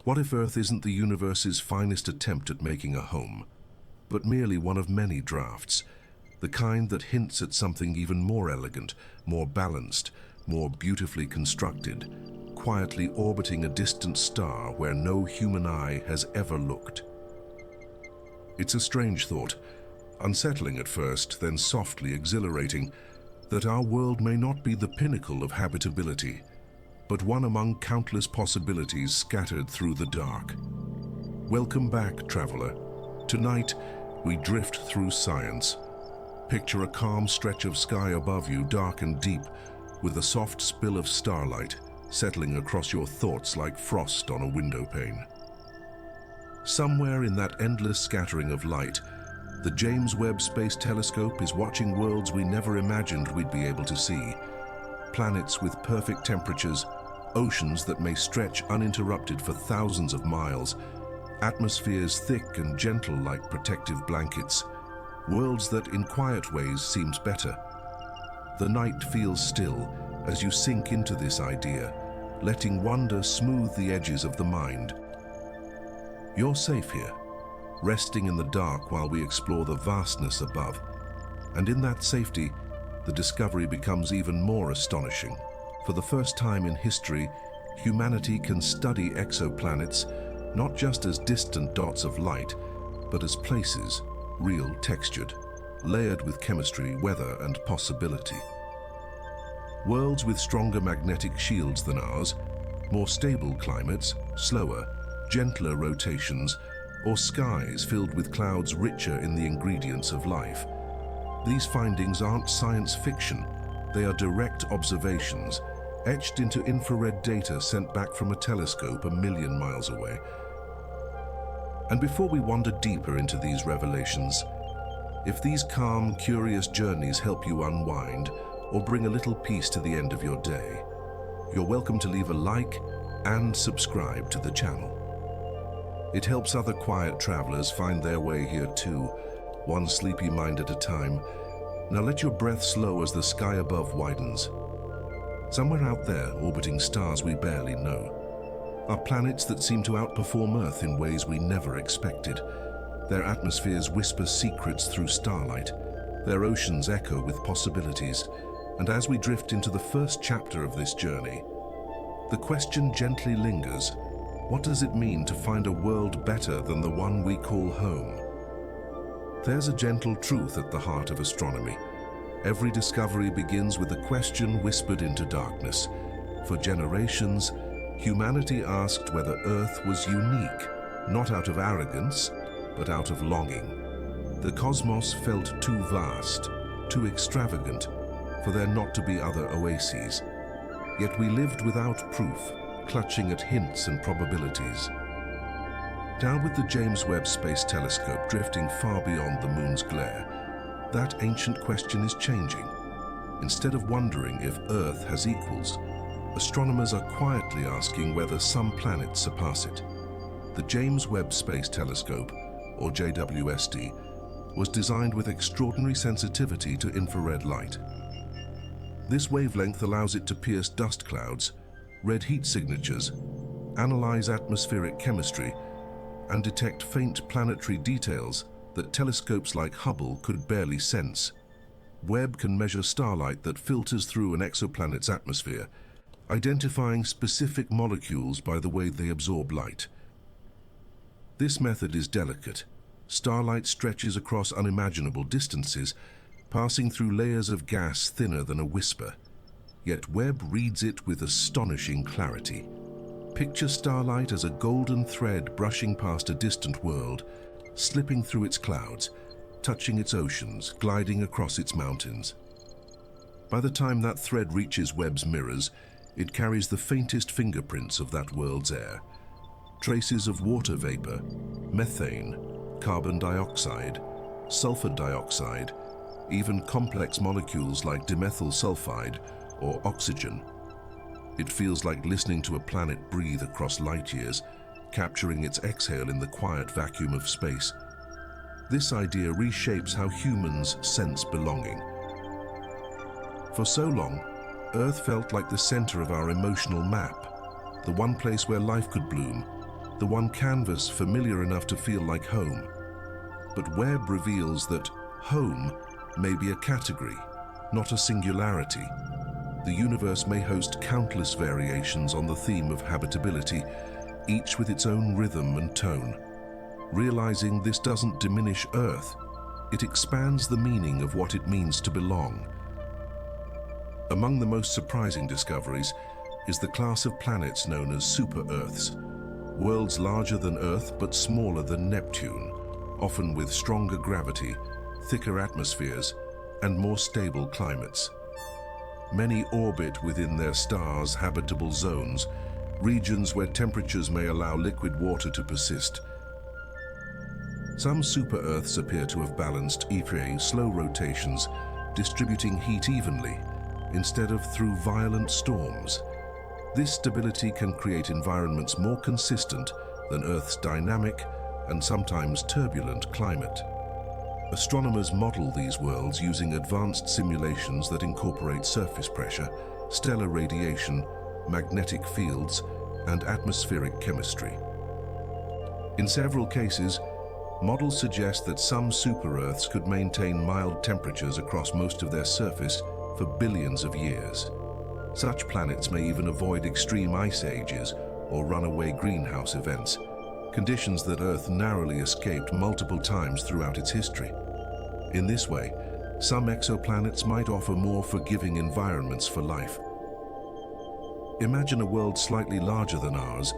What if Earth isn't the universe's finest attempt at making a home, but merely one of many drafts, the kind that hints at something even more elegant, more balanced, more beautifully constructed, quietly orbiting a distant star where no human eye has ever looked? It's a strange thought, unsettling at first, then softly exhilarating, that our world may not be the pinnacle of habitability, but one among countless possibilities scattered through the dark. Welcome back, traveler. Tonight, we drift through science. Picture a calm stretch of sky above you, dark and deep, with a soft spill of starlight settling across your thoughts like frost on a window pane. Somewhere in that endless scattering of light, the James Webb Space Telescope is watching worlds we never imagined we'd be able to see. Planets with perfect temperatures, oceans that may stretch uninterrupted for thousands of miles, atmospheres thick and gentle like protective blankets, worlds that in quiet ways seems better. The night feels still as you sink into this idea, letting wonder smooth the edges of the mind. You're safe here, resting in the dark while we explore the vastness above. And in that safety, the discovery becomes even more astonishing. For the first time in history, humanity can study exoplanets not just as distant dots of light, but as places, real, textured, layered with chemistry, weather, and possibility. Worlds with stronger magnetic shields than ours, more stable climates, slower, gentler rotations, or skies filled with clouds richer in the ingredients of life. These findings aren't science fiction, they are direct observations, etched into infrared data sent back from a telescope 1 million miles away. And before we wander deeper into these revelations, if these calm, curious journeys help you unwind or bring a little peace to the end of your day, you're welcome to leave a like and subscribe to the channel. It helps other quiet travelers find their way here too, one sleepy mind at a time. Now let your breath slow as the sky above widens. Somewhere out there, orbiting stars we barely know, are planets that seem to outperform Earth in ways we never expected. Their atmospheres whisper secrets through starlight, their oceans echo with possibilities, and as we drift into the first chapter of this journey, the question gently lingers: what does it mean to find a world better than the one we call home? There's a gentle truth at the heart of astronomy. Every discovery begins with a question whispered into darkness. For generations, humanity asked whether Earth was unique, not out of arrogance, but out of longing. The cosmos felt too vast, too extravagant, for there not to be other oases. Yet we lived without proof, clutching at hints and probabilities. Now with the James Webb Space Telescope drifting far beyond the moon's glare, that ancient question is changing. Instead of wondering if Earth has equals, astronomers are quietly asking whether some planets surpass it. The James Webb Space Telescope, or JWST, was designed with extraordinary sensitivity to infrared light. This wavelength allows it to pierce dust clouds, read heat signatures, analyze atmospheric chemistry, and detect faint planetary details that telescopes like Hubble could barely sense. Webb can measure starlight that filters through an exoplanet's atmosphere, identifying specific molecules by the way they absorb light. This method is delicate. Starlight stretches across unimaginable distances, passing through layers of gas thinner than a whisper. Yet Webb reads it with astonishing clarity. Picture starlight as a golden thread brushing past a distant world, slipping through its clouds, touching its oceans, gliding across its mountains. By the time that thread reaches Webb's mirrors, it carries the faintest fingerprints of that world's air. Traces of water vapor, methane, carbon dioxide, sulfur dioxide, even complex molecules like dimethyl sulfide or oxygen. It feels like listening to a planet breathe across light years, capturing its exhale in the quiet vacuum of space. This idea reshapes how humans sense belonging. For so long, Earth felt like the center of our emotional map, the one place where life could bloom, the one canvas familiar enough to feel like home. But Webb reveals that home may be a category, not a singularity. The universe may host countless variations on the theme of habitability, each with its own rhythm and tone. Realizing this doesn't diminish Earth, it expands the meaning of what it means to belong. Among the most surprising discoveries is the class of planets known as super-Earths, worlds larger than Earth but smaller than Neptune, often with stronger gravity, thicker atmospheres, and more stable climates. Many orbit within their stars' habitable zones, regions where temperatures may allow liquid water to persist. Some super-Earths appear to have balanced slow rotations, distributing heat evenly, instead of through violent storms. This stability can create environments more consistent than Earth's dynamic and sometimes turbulent climate. Astronomers model these worlds using advanced simulations that incorporate surface pressure, stellar radiation, magnetic fields, and atmospheric chemistry. In several cases, models suggest that some super-Earths could maintain mild temperatures across most of their surface for billions of years. Such planets may even avoid extreme ice ages or runaway greenhouse events, conditions that Earth narrowly escaped multiple times throughout its history. In this way, some exoplanets might offer more forgiving environments for life. Imagine a world slightly larger than ours,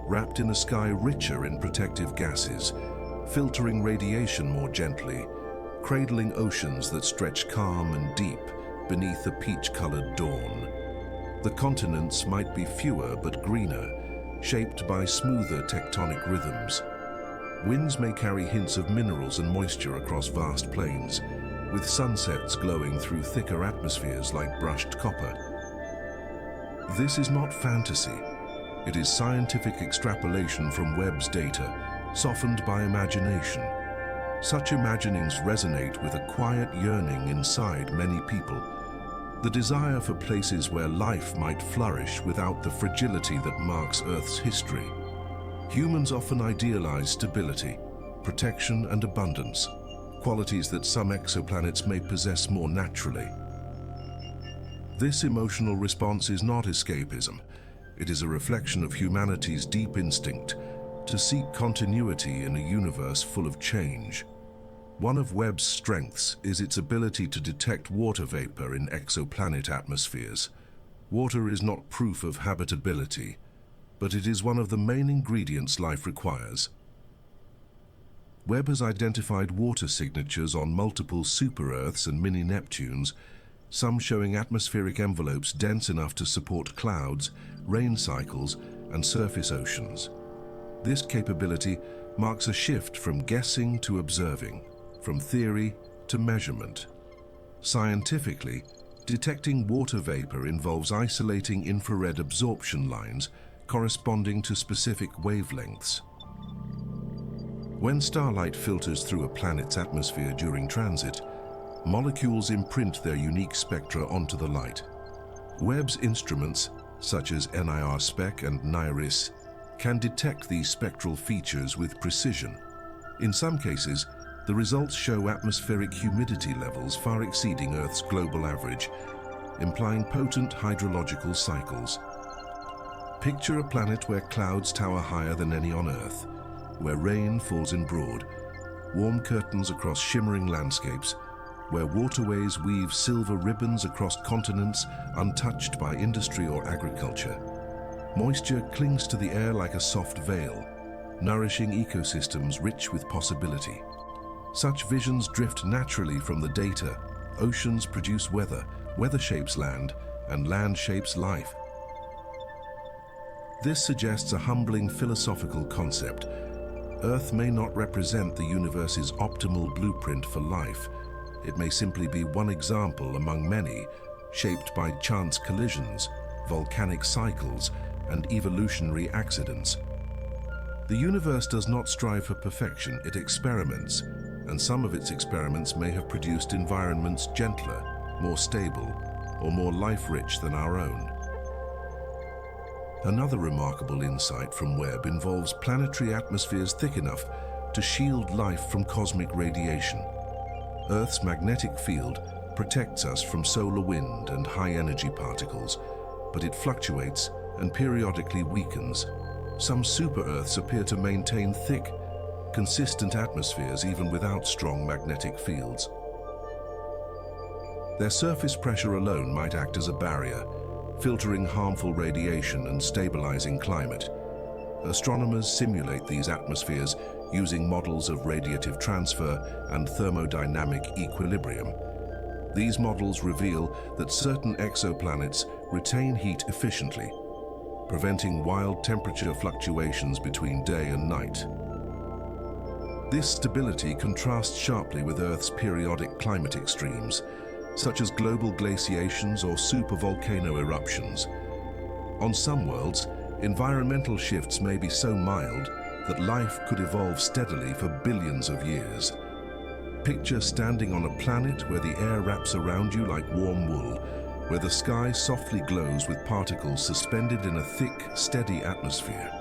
wrapped in a sky richer in protective gases, filtering radiation more gently, cradling oceans that stretch calm and deep beneath a peach-colored dawn. The continents might be fewer but greener, shaped by smoother tectonic rhythms. Winds may carry hints of minerals and moisture across vast plains, with sunsets glowing through thicker atmospheres like brushed copper. This is not fantasy. It is scientific extrapolation from Webb's data, softened by imagination. Such imaginings resonate with a quiet yearning inside many people, the desire for places where life might flourish without the fragility that marks Earth's history. Humans often idealize stability, protection, and abundance, qualities that some exoplanets may possess more naturally. This emotional response is not escapism. It is a reflection of humanity's deep instinct to seek continuity in a universe full of change. One of Webb's strengths is its ability to detect water vapor in exoplanet atmospheres. Water is not proof of habitability, but it is one of the main ingredients life requires. Webb has identified water signatures on multiple super-Earths and mini-Neptunes, some showing atmospheric envelopes dense enough to support clouds, rain cycles, and surface oceans. This capability marks a shift from guessing to observing, from theory to measurement. Scientifically, detecting water vapor involves isolating infrared absorption lines corresponding to specific wavelengths. When starlight filters through a planet's atmosphere during transit, molecules imprint their unique spectra onto the light. Webb's instruments, such as NIR-SPEC and NIRISS, can detect these spectral features with precision. In some cases, the results show atmospheric humidity levels far exceeding Earth's global average, implying potent hydrological cycles. Picture a planet where clouds tower higher than any on Earth, where rain falls in broad, warm curtains across shimmering landscapes, where waterways weave silver ribbons across continents untouched by industry or agriculture. Moisture clings to the air like a soft veil, nourishing ecosystems rich with possibility. Such visions drift naturally from the data. Oceans produce weather, weather shapes land, and land shapes life. This suggests a humbling philosophical concept. Earth may not represent the universe's optimal blueprint for life. It may simply be one example among many, shaped by chance collisions, volcanic cycles, and evolutionary accidents. The universe does not strive for perfection, it experiments, and some of its experiments may have produced environments gentler, more stable, or more life-rich than our own. Another remarkable insight from Webb involves planetary atmospheres thick enough to shield life from cosmic radiation. Earth's magnetic field protects us from solar wind and high-energy particles, but it fluctuates and periodically weakens. Some super-Earths appear to maintain thick, consistent atmospheres even without strong magnetic fields. Their surface pressure alone might act as a barrier, filtering harmful radiation and stabilizing climate. Astronomers simulate these atmospheres using models of radiative transfer and thermodynamic equilibrium. These models reveal that certain exoplanets retain heat efficiently, preventing wild temperature fluctuations between day and night. This stability contrasts sharply with Earth's periodic climate extremes, such as global glaciations or supervolcano eruptions. On some worlds, environmental shifts may be so mild that life could evolve steadily for billions of years. Picture standing on a planet where the air wraps around you like warm wool, where the sky softly glows with particles suspended in a thick, steady atmosphere.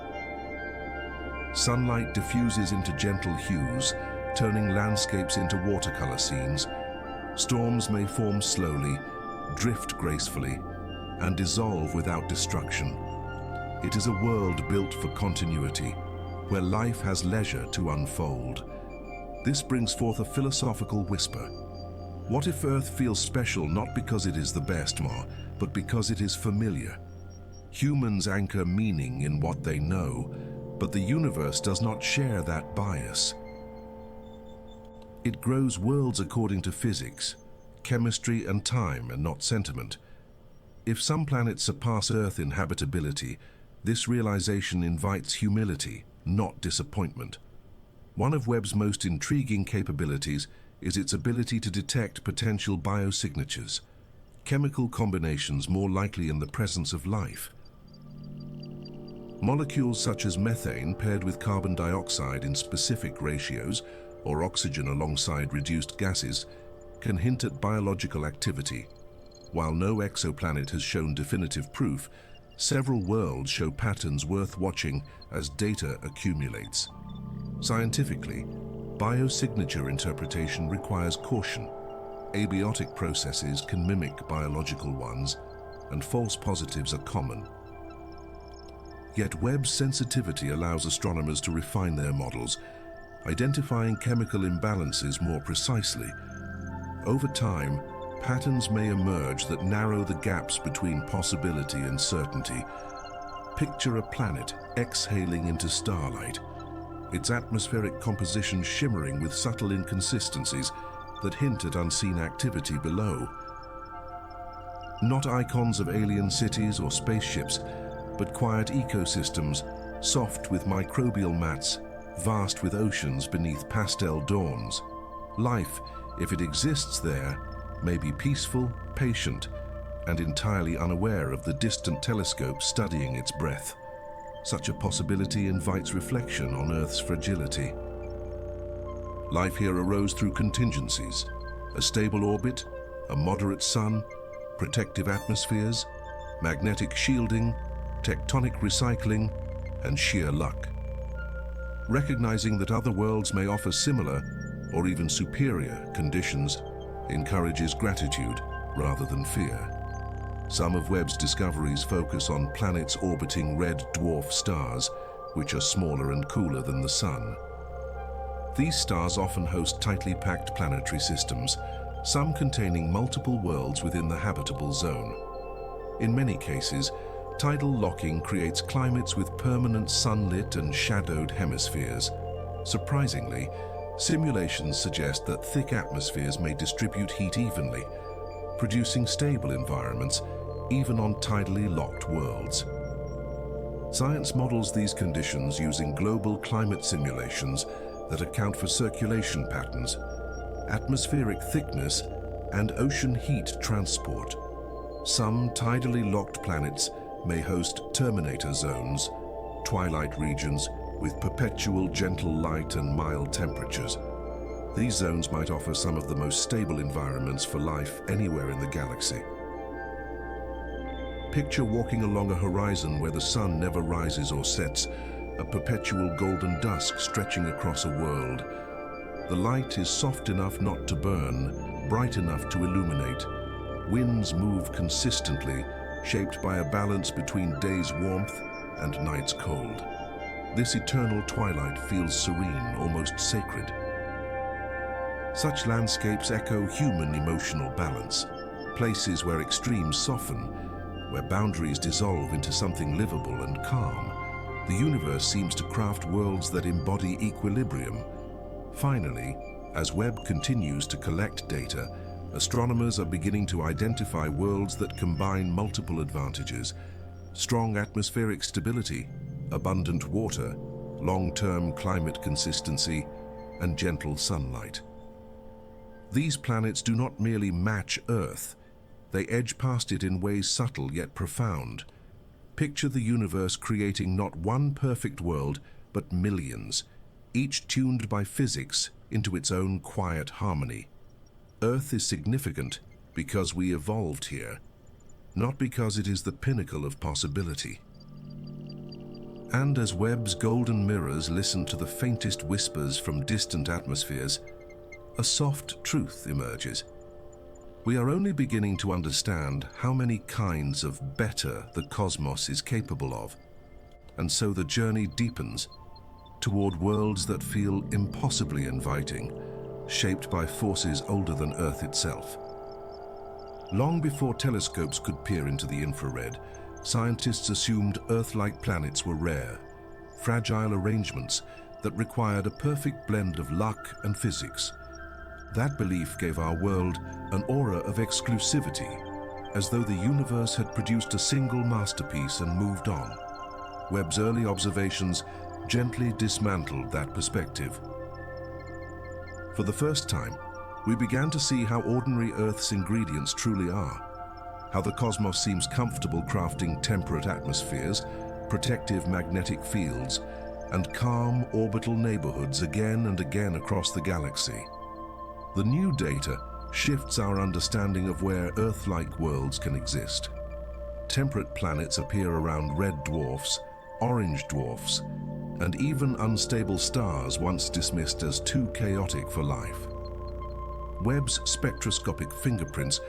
Sunlight diffuses into gentle hues, turning landscapes into watercolor scenes. Storms may form slowly, drift gracefully, and dissolve without destruction. It is a world built for continuity, where life has leisure to unfold. This brings forth a philosophical whisper. What if Earth feels special not because it is the best, but because it is familiar? Humans anchor meaning in what they know, but the universe does not share that bias. It grows worlds according to physics, chemistry, and time, and not sentiment. If some planets surpass Earth in habitability, this realization invites humility, not disappointment. One of Webb's most intriguing capabilities is its ability to detect potential biosignatures, chemical combinations more likely in the presence of life. Molecules such as methane paired with carbon dioxide in specific ratios, or oxygen alongside reduced gases, can hint at biological activity. While no exoplanet has shown definitive proof, several worlds show patterns worth watching as data accumulates. Scientifically, biosignature interpretation requires caution. Abiotic processes can mimic biological ones, and false positives are common. Yet Webb's sensitivity allows astronomers to refine their models, identifying chemical imbalances more precisely. Over time, patterns may emerge that narrow the gaps between possibility and certainty. Picture a planet exhaling into starlight, its atmospheric composition shimmering with subtle inconsistencies that hint at unseen activity below. Not icons of alien cities or spaceships, but quiet ecosystems, soft with microbial mats, vast with oceans beneath pastel dawns. Life, if it exists there, may be peaceful, patient, and entirely unaware of the distant telescope studying its breath. Such a possibility invites reflection on Earth's fragility. Life here arose through contingencies: a stable orbit, a moderate sun, protective atmospheres, magnetic shielding, tectonic recycling, and sheer luck. Recognizing that other worlds may offer similar or even superior conditions encourages gratitude rather than fear. Some of Webb's discoveries focus on planets orbiting red dwarf stars, which are smaller and cooler than the Sun. These stars often host tightly packed planetary systems, some containing multiple worlds within the habitable zone. In many cases, tidal locking creates climates with permanent sunlit and shadowed hemispheres. Surprisingly, simulations suggest that thick atmospheres may distribute heat evenly, producing stable environments even on tidally locked worlds. Science models these conditions using global climate simulations that account for circulation patterns, atmospheric thickness, and ocean heat transport. Some tidally locked planets may host terminator zones, twilight regions with perpetual gentle light and mild temperatures. These zones might offer some of the most stable environments for life anywhere in the galaxy. Picture walking along a horizon where the sun never rises or sets, a perpetual golden dusk stretching across a world. The light is soft enough not to burn, bright enough to illuminate. Winds move consistently, shaped by a balance between day's warmth and night's cold. This eternal twilight feels serene, almost sacred. Such landscapes echo human emotional balance, places where extremes soften, where boundaries dissolve into something livable and calm. The universe seems to craft worlds that embody equilibrium. Finally, as Webb continues to collect data, astronomers are beginning to identify worlds that combine multiple advantages: strong atmospheric stability, abundant water, long-term climate consistency, and gentle sunlight. These planets do not merely match Earth, they edge past it in ways subtle yet profound. Picture the universe creating not one perfect world, but millions, each tuned by physics into its own quiet harmony. Earth is significant because we evolved here, not because it is the pinnacle of possibility. And as Webb's golden mirrors listen to the faintest whispers from distant atmospheres, a soft truth emerges. We are only beginning to understand how many kinds of better the cosmos is capable of, and so the journey deepens toward worlds that feel impossibly inviting, shaped by forces older than Earth itself. Long before telescopes could peer into the infrared, scientists assumed Earth-like planets were rare, fragile arrangements that required a perfect blend of luck and physics. That belief gave our world an aura of exclusivity, as though the universe had produced a single masterpiece and moved on. Webb's early observations gently dismantled that perspective. For the first time, we began to see how ordinary Earth's ingredients truly are, how the cosmos seems comfortable crafting temperate atmospheres, protective magnetic fields, and calm orbital neighborhoods again and again across the galaxy. The new data shifts our understanding of where Earth-like worlds can exist. Temperate planets appear around red dwarfs, orange dwarfs, and even unstable stars once dismissed as too chaotic for life. Webb's spectroscopic fingerprints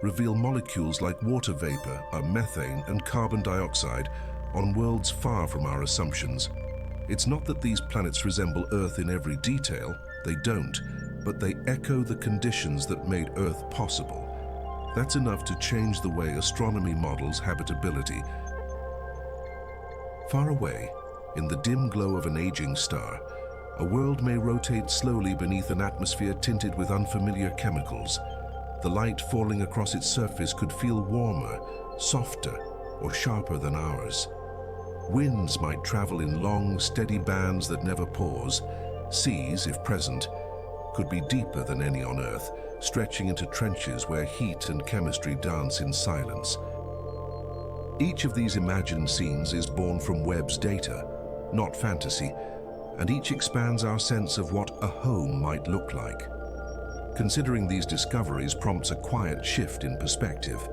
reveal molecules like water vapor, methane, and carbon dioxide on worlds far from our assumptions. It's not that these planets resemble Earth in every detail, they don't, but they echo the conditions that made Earth possible. That's enough to change the way astronomy models habitability. Far away, in the dim glow of an aging star, a world may rotate slowly beneath an atmosphere tinted with unfamiliar chemicals. The light falling across its surface could feel warmer, softer, or sharper than ours. Winds might travel in long, steady bands that never pause. Seas, if present, could be deeper than any on Earth, stretching into trenches where heat and chemistry dance in silence. Each of these imagined scenes is born from Webb's data, not fantasy, and each expands our sense of what a home might look like. Considering these discoveries prompts a quiet shift in perspective.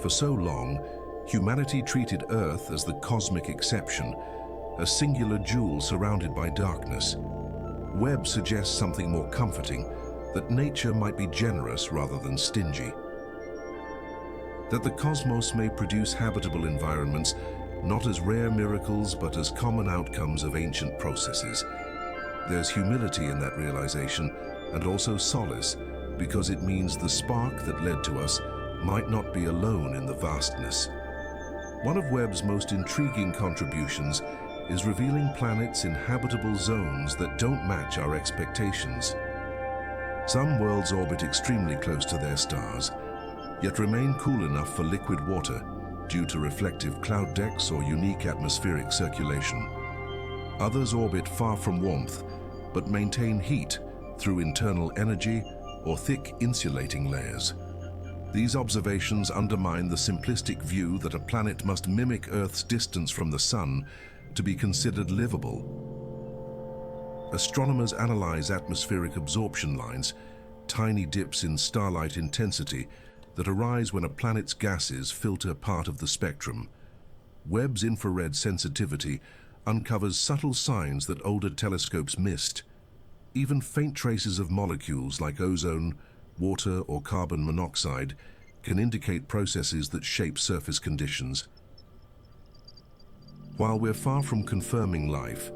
For so long, humanity treated Earth as the cosmic exception, a singular jewel surrounded by darkness. Webb suggests something more comforting, that nature might be generous rather than stingy. That the cosmos may produce habitable environments, not as rare miracles, but as common outcomes of ancient processes. There's humility in that realization, and also solace, because it means the spark that led to us might not be alone in the vastness. One of Webb's most intriguing contributions is revealing planets in habitable zones that don't match our expectations. Some worlds orbit extremely close to their stars, yet remain cool enough for liquid water due to reflective cloud decks or unique atmospheric circulation. Others orbit far from warmth, but maintain heat through internal energy or thick insulating layers. These observations undermine the simplistic view that a planet must mimic Earth's distance from the Sun to be considered livable. Astronomers analyze atmospheric absorption lines, tiny dips in starlight intensity, that arise when a planet's gases filter part of the spectrum. Webb's infrared sensitivity uncovers subtle signs that older telescopes missed. Even faint traces of molecules like ozone, water, or carbon monoxide can indicate processes that shape surface conditions. While we're far from confirming life,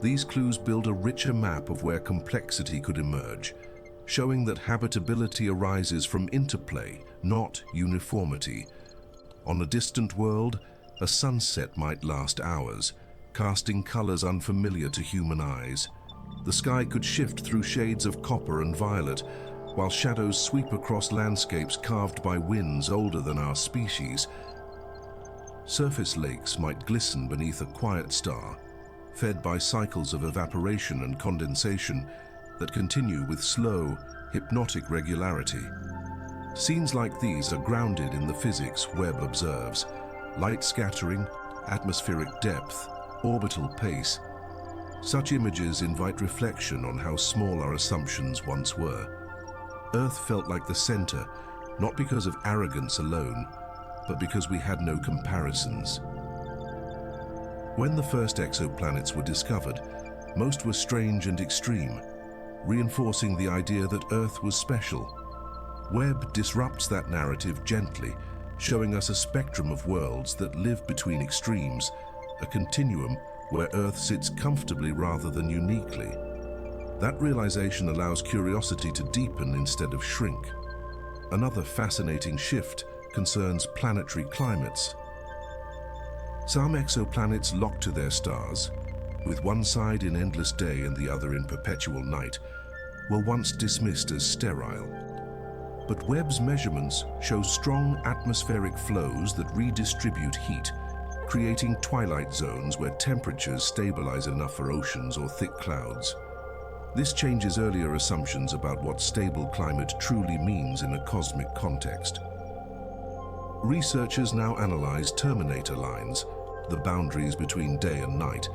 these clues build a richer map of where complexity could emerge, showing that habitability arises from interplay, not uniformity. On a distant world, a sunset might last hours, casting colors unfamiliar to human eyes. The sky could shift through shades of copper and violet, while shadows sweep across landscapes carved by winds older than our species. Surface lakes might glisten beneath a quiet star, fed by cycles of evaporation and condensation that continue with slow, hypnotic regularity. Scenes like these are grounded in the physics Webb observes: light scattering, atmospheric depth, orbital pace. Such images invite reflection on how small our assumptions once were. Earth felt like the center, not because of arrogance alone, but because we had no comparisons. When the first exoplanets were discovered, most were strange and extreme, reinforcing the idea that Earth was special. Webb disrupts that narrative gently, showing us a spectrum of worlds that live between extremes, a continuum where Earth sits comfortably rather than uniquely. That realization allows curiosity to deepen instead of shrink. Another fascinating shift concerns planetary climates. Some exoplanets lock to their stars, with one side in endless day and the other in perpetual night, were once dismissed as sterile. But Webb's measurements show strong atmospheric flows that redistribute heat, creating twilight zones where temperatures stabilize enough for oceans or thick clouds. This changes earlier assumptions about what stable climate truly means in a cosmic context. Researchers now analyze terminator lines, the boundaries between day and night,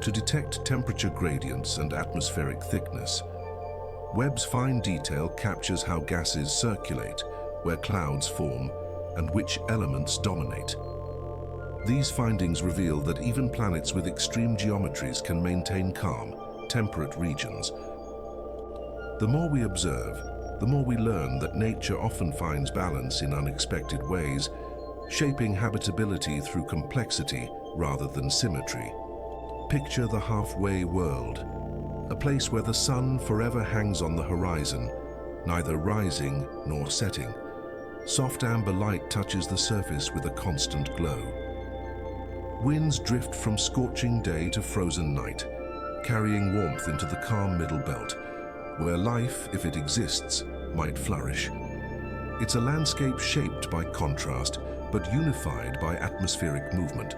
to detect temperature gradients and atmospheric thickness. Webb's fine detail captures how gases circulate, where clouds form, and which elements dominate. These findings reveal that even planets with extreme geometries can maintain calm, temperate regions. The more we observe, the more we learn that nature often finds balance in unexpected ways, shaping habitability through complexity rather than symmetry. Picture the halfway world, a place where the sun forever hangs on the horizon, neither rising nor setting. Soft amber light touches the surface with a constant glow. Winds drift from scorching day to frozen night, carrying warmth into the calm middle belt, where life, if it exists, might flourish. It's a landscape shaped by contrast, but unified by atmospheric movement.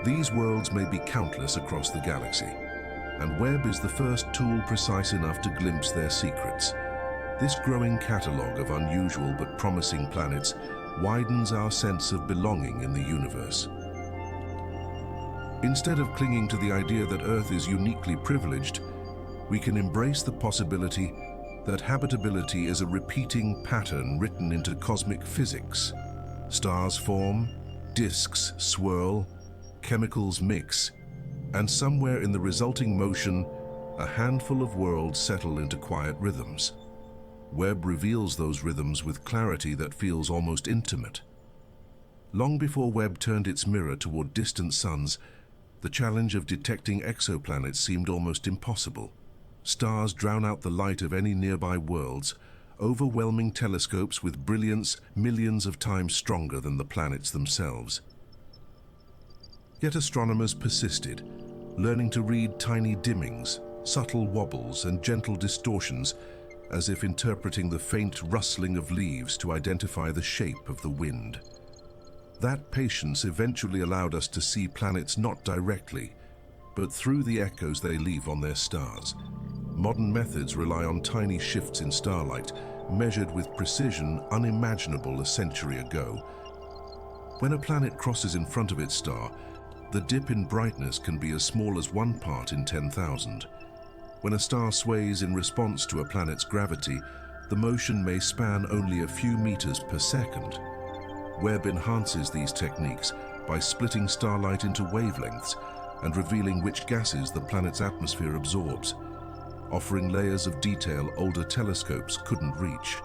These worlds may be countless across the galaxy, and Webb is the first tool precise enough to glimpse their secrets. This growing catalogue of unusual but promising planets widens our sense of belonging in the universe. Instead of clinging to the idea that Earth is uniquely privileged, we can embrace the possibility that habitability is a repeating pattern written into cosmic physics. Stars form, disks swirl, chemicals mix, and somewhere in the resulting motion, a handful of worlds settle into quiet rhythms. Webb reveals those rhythms with clarity that feels almost intimate. Long before Webb turned its mirror toward distant suns, the challenge of detecting exoplanets seemed almost impossible. Stars drown out the light of any nearby worlds, overwhelming telescopes with brilliance millions of times stronger than the planets themselves. Yet astronomers persisted, learning to read tiny dimmings, subtle wobbles, and gentle distortions, as if interpreting the faint rustling of leaves to identify the shape of the wind. That patience eventually allowed us to see planets not directly, but through the echoes they leave on their stars. Modern methods rely on tiny shifts in starlight, measured with precision unimaginable a century ago. When a planet crosses in front of its star, the dip in brightness can be as small as 1 part in 10,000. When a star sways in response to a planet's gravity, the motion may span only a few meters per second. Webb enhances these techniques by splitting starlight into wavelengths and revealing which gases the planet's atmosphere absorbs, offering layers of detail older telescopes couldn't reach.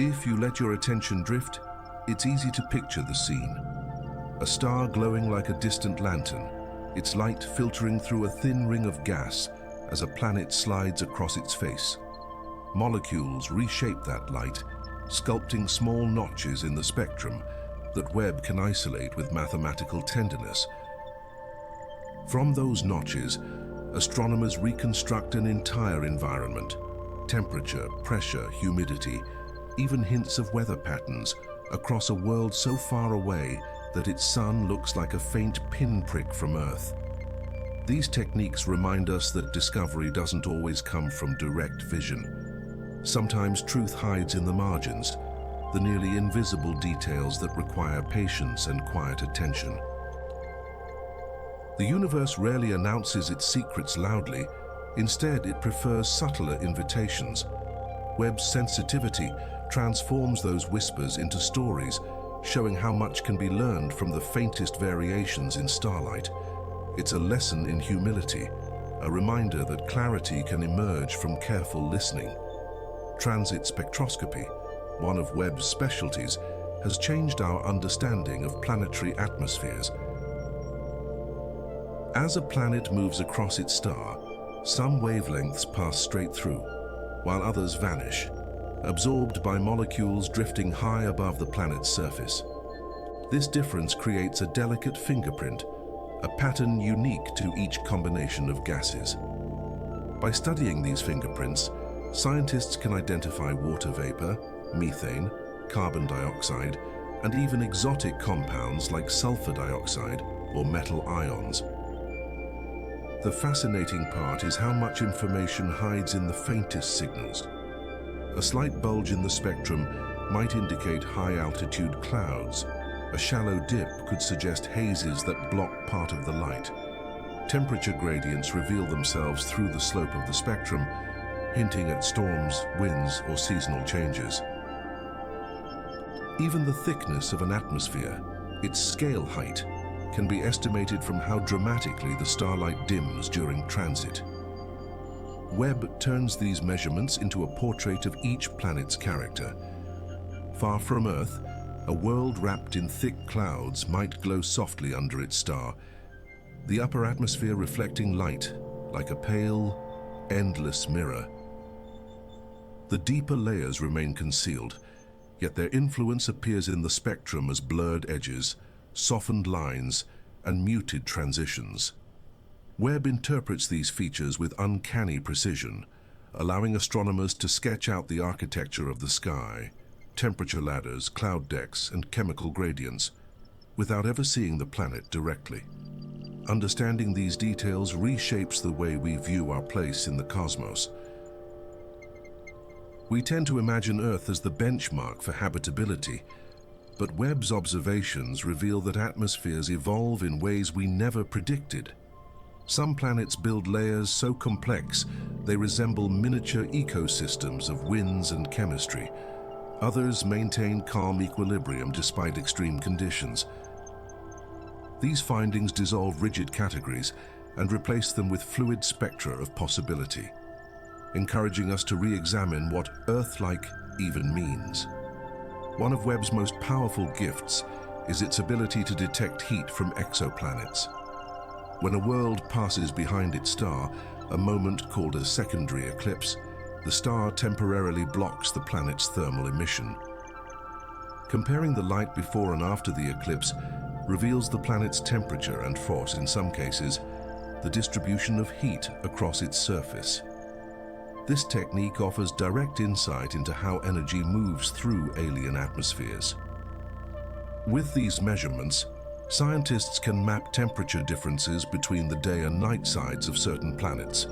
If you let your attention drift, it's easy to picture the scene. A star glowing like a distant lantern, its light filtering through a thin ring of gas as a planet slides across its face. Molecules reshape that light, sculpting small notches in the spectrum that Webb can isolate with mathematical tenderness. From those notches, astronomers reconstruct an entire environment: temperature, pressure, humidity, even hints of weather patterns across a world so far away that its sun looks like a faint pinprick from Earth. These techniques remind us that discovery doesn't always come from direct vision. Sometimes truth hides in the margins, the nearly invisible details that require patience and quiet attention. The universe rarely announces its secrets loudly. Instead, it prefers subtler invitations. Webb's sensitivity transforms those whispers into stories, showing how much can be learned from the faintest variations in starlight. It's a lesson in humility, a reminder that clarity can emerge from careful listening. Transit spectroscopy, one of Webb's specialties, has changed our understanding of planetary atmospheres. As a planet moves across its star, some wavelengths pass straight through, while others vanish, absorbed by molecules drifting high above the planet's surface. This difference creates a delicate fingerprint, a pattern unique to each combination of gases. By studying these fingerprints, scientists can identify water vapor, methane, carbon dioxide, and even exotic compounds like sulfur dioxide or metal ions. The fascinating part is how much information hides in the faintest signals. A slight bulge in the spectrum might indicate high-altitude clouds. A shallow dip could suggest hazes that block part of the light. Temperature gradients reveal themselves through the slope of the spectrum, hinting at storms, winds, or seasonal changes. Even the thickness of an atmosphere, its scale height, can be estimated from how dramatically the starlight dims during transit. Webb turns these measurements into a portrait of each planet's character. Far from Earth, a world wrapped in thick clouds might glow softly under its star, the upper atmosphere reflecting light like a pale, endless mirror. The deeper layers remain concealed, yet their influence appears in the spectrum as blurred edges, softened lines, and muted transitions. Webb interprets these features with uncanny precision, allowing astronomers to sketch out the architecture of the sky, temperature ladders, cloud decks, and chemical gradients, without ever seeing the planet directly. Understanding these details reshapes the way we view our place in the cosmos. We tend to imagine Earth as the benchmark for habitability, but Webb's observations reveal that atmospheres evolve in ways we never predicted. Some planets build layers so complex they resemble miniature ecosystems of winds and chemistry. Others maintain calm equilibrium despite extreme conditions. These findings dissolve rigid categories and replace them with fluid spectra of possibility, encouraging us to re-examine what Earth-like even means. One of Webb's most powerful gifts is its ability to detect heat from exoplanets. When a world passes behind its star, a moment called a secondary eclipse, the star temporarily blocks the planet's thermal emission. Comparing the light before and after the eclipse reveals the planet's temperature and, in some cases, the distribution of heat across its surface. This technique offers direct insight into how energy moves through alien atmospheres. With these measurements, scientists can map temperature differences between the day and night sides of certain planets,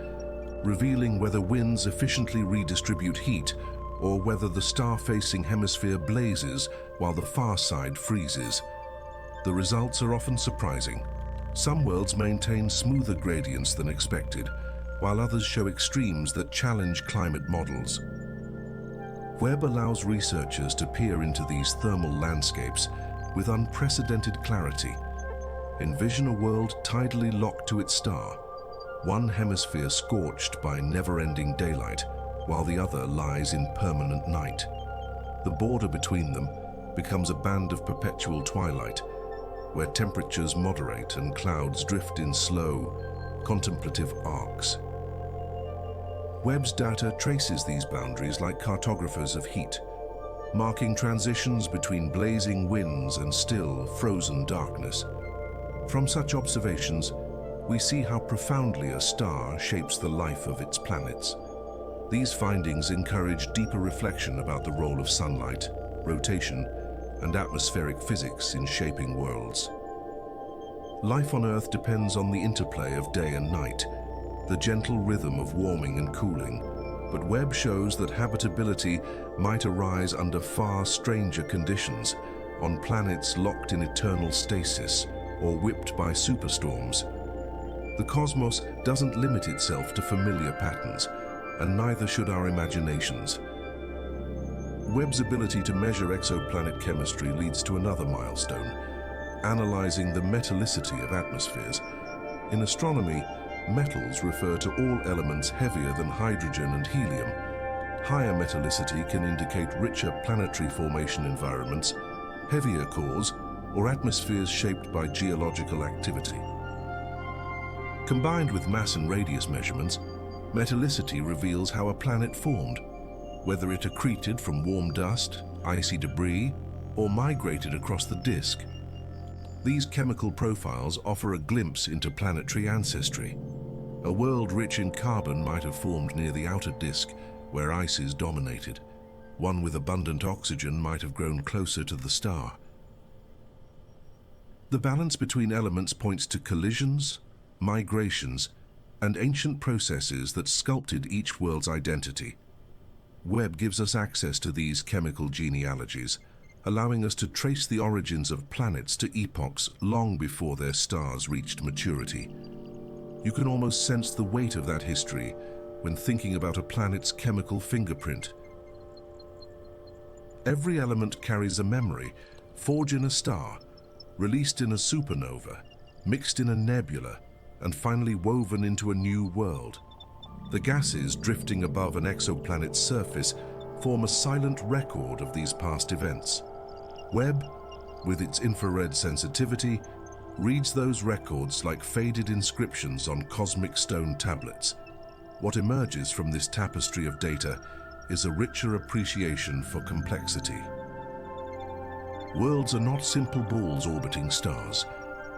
revealing whether winds efficiently redistribute heat or whether the star-facing hemisphere blazes while the far side freezes. The results are often surprising. Some worlds maintain smoother gradients than expected, while others show extremes that challenge climate models. Webb allows researchers to peer into these thermal landscapes with unprecedented clarity. Envision a world tidally locked to its star, one hemisphere scorched by never-ending daylight, while the other lies in permanent night. The border between them becomes a band of perpetual twilight, where temperatures moderate and clouds drift in slow, contemplative arcs. Webb's data traces these boundaries like cartographers of heat, marking transitions between blazing winds and still, frozen darkness. From such observations, we see how profoundly a star shapes the life of its planets. These findings encourage deeper reflection about the role of sunlight, rotation, and atmospheric physics in shaping worlds. Life on Earth depends on the interplay of day and night, the gentle rhythm of warming and cooling, but Webb shows that habitability might arise under far stranger conditions, on planets locked in eternal stasis or whipped by superstorms. The cosmos doesn't limit itself to familiar patterns, and neither should our imaginations. Webb's ability to measure exoplanet chemistry leads to another milestone, analyzing the metallicity of atmospheres. In astronomy, metals refer to all elements heavier than hydrogen and helium. Higher metallicity can indicate richer planetary formation environments, heavier cores, or atmospheres shaped by geological activity. Combined with mass and radius measurements, metallicity reveals how a planet formed, whether it accreted from warm dust, icy debris, or migrated across the disk. These chemical profiles offer a glimpse into planetary ancestry. A world rich in carbon might have formed near the outer disk, where ices dominated. One with abundant oxygen might have grown closer to the star. The balance between elements points to collisions, migrations, and ancient processes that sculpted each world's identity. Webb gives us access to these chemical genealogies, allowing us to trace the origins of planets to epochs long before their stars reached maturity. You can almost sense the weight of that history when thinking about a planet's chemical fingerprint. Every element carries a memory, forged in a star, released in a supernova, mixed in a nebula, and finally woven into a new world. The gases drifting above an exoplanet's surface form a silent record of these past events. Webb, with its infrared sensitivity, reads those records like faded inscriptions on cosmic stone tablets. What emerges from this tapestry of data is a richer appreciation for complexity. Worlds are not simple balls orbiting stars.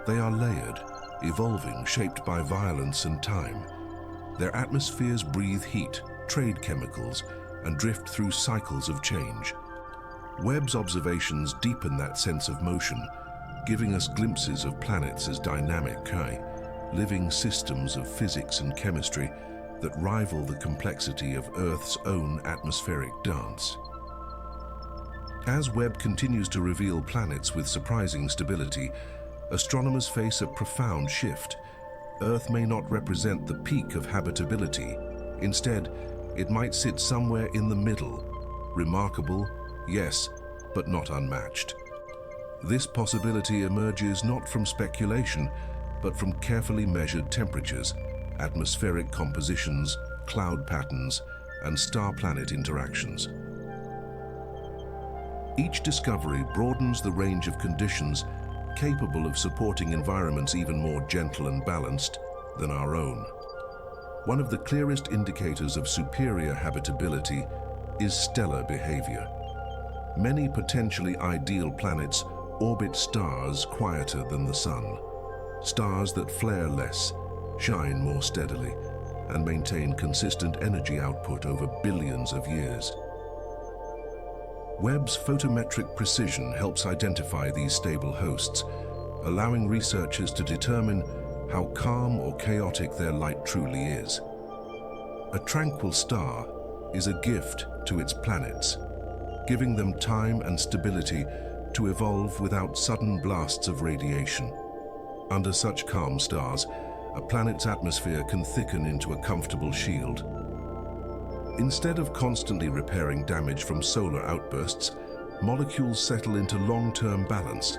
They are layered, evolving, shaped by violence and time. Their atmospheres breathe heat, trade chemicals, and drift through cycles of change. Webb's observations deepen that sense of motion, giving us glimpses of planets as dynamic, living systems of physics and chemistry that rival the complexity of Earth's own atmospheric dance. As Webb continues to reveal planets with surprising stability, astronomers face a profound shift. Earth may not represent the peak of habitability. Instead, it might sit somewhere in the middle. Remarkable, yes, but not unmatched. This possibility emerges not from speculation, but from carefully measured temperatures, atmospheric compositions, cloud patterns, and star-planet interactions. Each discovery broadens the range of conditions capable of supporting environments even more gentle and balanced than our own. One of the clearest indicators of superior habitability is stellar behavior. Many potentially ideal planets orbit stars quieter than the sun, stars that flare less, shine more steadily, and maintain consistent energy output over billions of years. Webb's photometric precision helps identify these stable hosts, allowing researchers to determine how calm or chaotic their light truly is. A tranquil star is a gift to its planets, giving them time and stability to evolve without sudden blasts of radiation. Under such calm stars, a planet's atmosphere can thicken into a comfortable shield. Instead of constantly repairing damage from solar outbursts, molecules settle into long-term balance.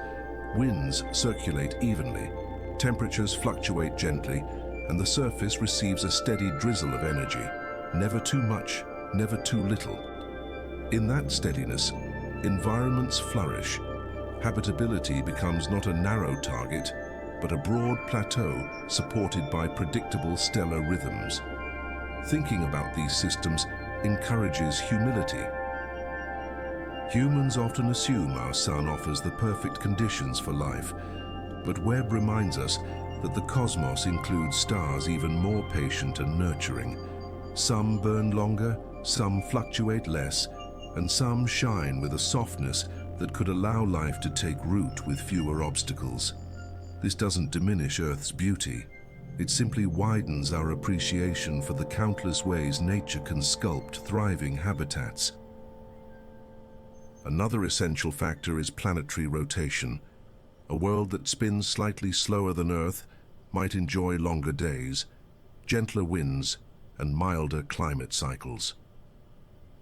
Winds circulate evenly, temperatures fluctuate gently, and the surface receives a steady drizzle of energy. Never too much, never too little. In that steadiness, environments flourish. Habitability becomes not a narrow target, but a broad plateau supported by predictable stellar rhythms. Thinking about these systems encourages humility. Humans often assume our sun offers the perfect conditions for life, but Webb reminds us that the cosmos includes stars even more patient and nurturing. Some burn longer, some fluctuate less, and some shine with a softness that could allow life to take root with fewer obstacles. This doesn't diminish Earth's beauty. It simply widens our appreciation for the countless ways nature can sculpt thriving habitats. Another essential factor is planetary rotation. A world that spins slightly slower than Earth might enjoy longer days, gentler winds, and milder climate cycles.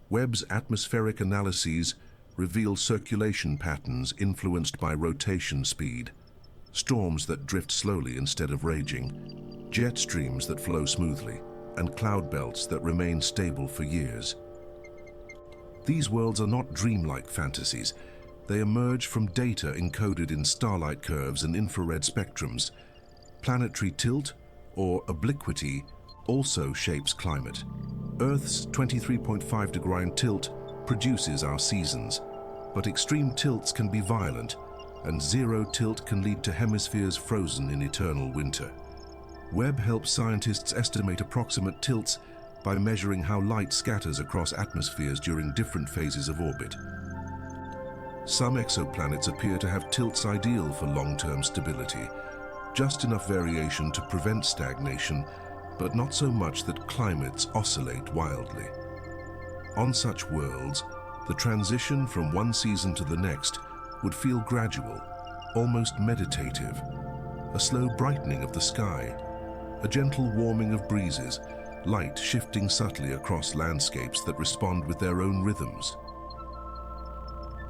Webb's atmospheric analyses reveal circulation patterns influenced by rotation speed, storms that drift slowly instead of raging, jet streams that flow smoothly, and cloud belts that remain stable for years. These worlds are not dreamlike fantasies. They emerge from data encoded in starlight curves and infrared spectrums. Planetary tilt, or obliquity, also shapes climate. Earth's 23.5-degree tilt produces our seasons, but extreme tilts can be violent, and zero tilt can lead to hemispheres frozen in eternal winter. Webb helps scientists estimate approximate tilts by measuring how light scatters across atmospheres during different phases of orbit. Some exoplanets appear to have tilts ideal for long-term stability, just enough variation to prevent stagnation, but not so much that climates oscillate wildly. On such worlds, the transition from one season to the next would feel gradual, almost meditative. A slow brightening of the sky, a gentle warming of breezes, light shifting subtly across landscapes that respond with their own rhythms.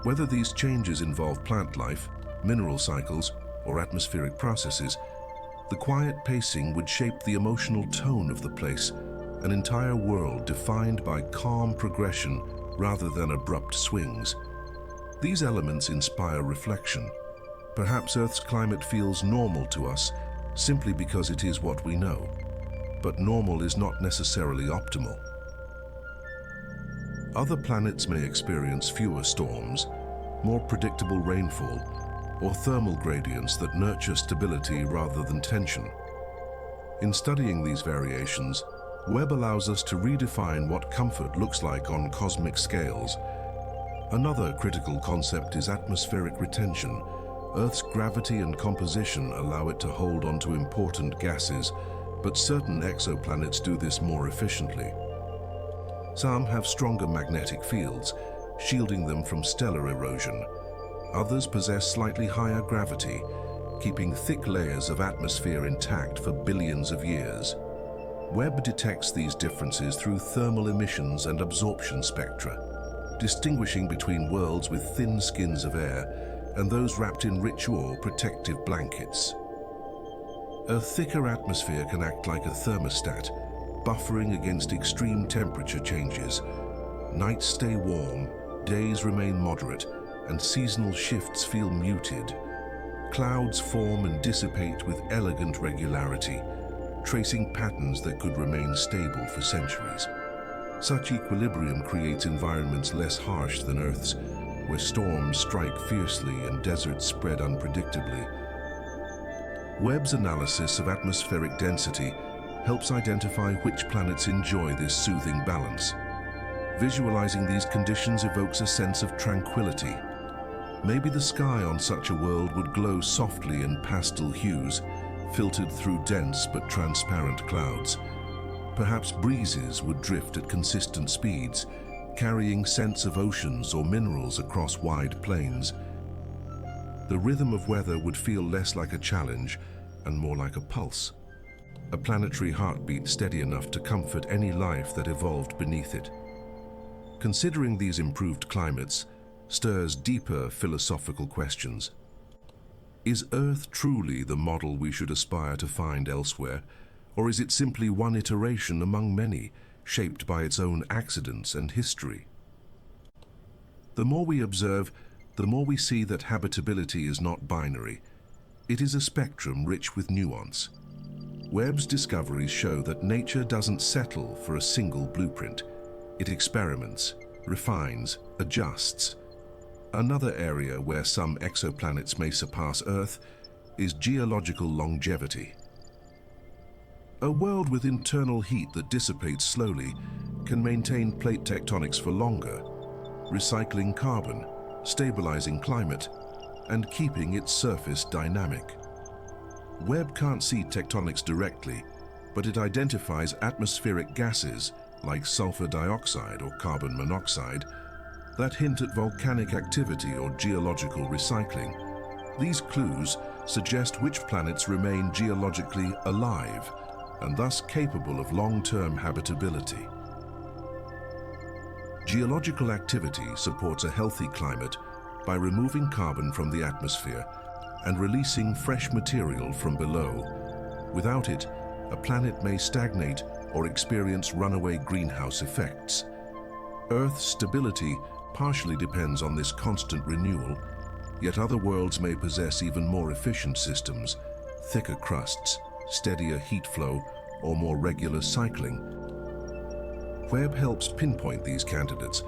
Whether these changes involve plant life, mineral cycles, or atmospheric processes, the quiet pacing would shape the emotional tone of the place, an entire world defined by calm progression rather than abrupt swings. These elements inspire reflection. Perhaps Earth's climate feels normal to us simply because it is what we know. But normal is not necessarily optimal. Other planets may experience fewer storms, more predictable rainfall, or thermal gradients that nurture stability rather than tension. In studying these variations, Webb allows us to redefine what comfort looks like on cosmic scales. Another critical concept is atmospheric retention. Earth's gravity and composition allow it to hold onto important gases, but certain exoplanets do this more efficiently. Some have stronger magnetic fields, shielding them from stellar erosion. Others possess slightly higher gravity, keeping thick layers of atmosphere intact for billions of years. Webb detects these differences through thermal emissions and absorption spectra, distinguishing between worlds with thin skins of air and those wrapped in rich or protective blankets. A thicker atmosphere can act like a thermostat, buffering against extreme temperature changes. Nights stay warm, days remain moderate, and seasonal shifts feel muted. Clouds form and dissipate with elegant regularity, tracing patterns that could remain stable for centuries. Such equilibrium creates environments less harsh than Earth's, where storms strike fiercely and deserts spread unpredictably. Webb's analysis of atmospheric density helps identify which planets enjoy this soothing balance. Visualizing these conditions evokes a sense of tranquility. Maybe the sky on such a world would glow softly in pastel hues, filtered through dense but transparent clouds. Perhaps breezes would drift at consistent speeds, carrying scents of oceans or minerals across wide plains. The rhythm of weather would feel less like a challenge and more like a pulse. a planetary heartbeat steady enough to comfort any life that evolved beneath it. Considering these improved climates stirs deeper philosophical questions. Is Earth truly the model we should aspire to find elsewhere, or is it simply one iteration among many, shaped by its own accidents and history? The more we observe, the more we see that habitability is not binary. It is a spectrum rich with nuance. Webb's discoveries show that nature doesn't settle for a single blueprint. It experiments, refines, adjusts. Another area where some exoplanets may surpass Earth is geological longevity. A world with internal heat that dissipates slowly can maintain plate tectonics for longer, recycling carbon, stabilizing climate, and keeping its surface dynamic. Webb can't see tectonics directly, but it identifies atmospheric gases like sulfur dioxide or carbon monoxide that hint at volcanic activity or geological recycling. These clues suggest which planets remain geologically alive and thus capable of long-term habitability. Geological activity supports a healthy climate by removing carbon from the atmosphere and releasing fresh material from below. Without it, a planet may stagnate or experience runaway greenhouse effects. Earth's stability partially depends on this constant renewal, yet other worlds may possess even more efficient systems, thicker crusts, steadier heat flow, or more regular cycling. Webb helps pinpoint these candidates,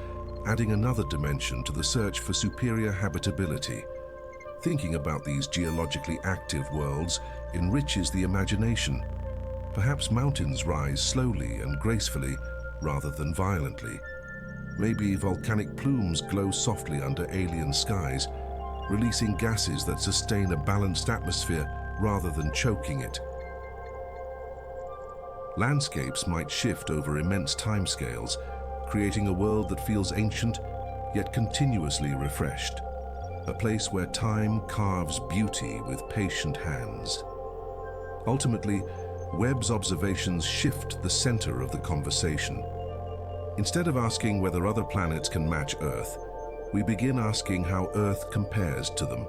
adding another dimension to the search for superior habitability. Thinking about these geologically active worlds enriches the imagination. Perhaps mountains rise slowly and gracefully rather than violently. Maybe volcanic plumes glow softly under alien skies, releasing gases that sustain a balanced atmosphere rather than choking it. Landscapes might shift over immense timescales, creating a world that feels ancient yet continuously refreshed. A place where time carves beauty with patient hands. Ultimately, Webb's observations shift the center of the conversation. Instead of asking whether other planets can match Earth, we begin asking how Earth compares to them.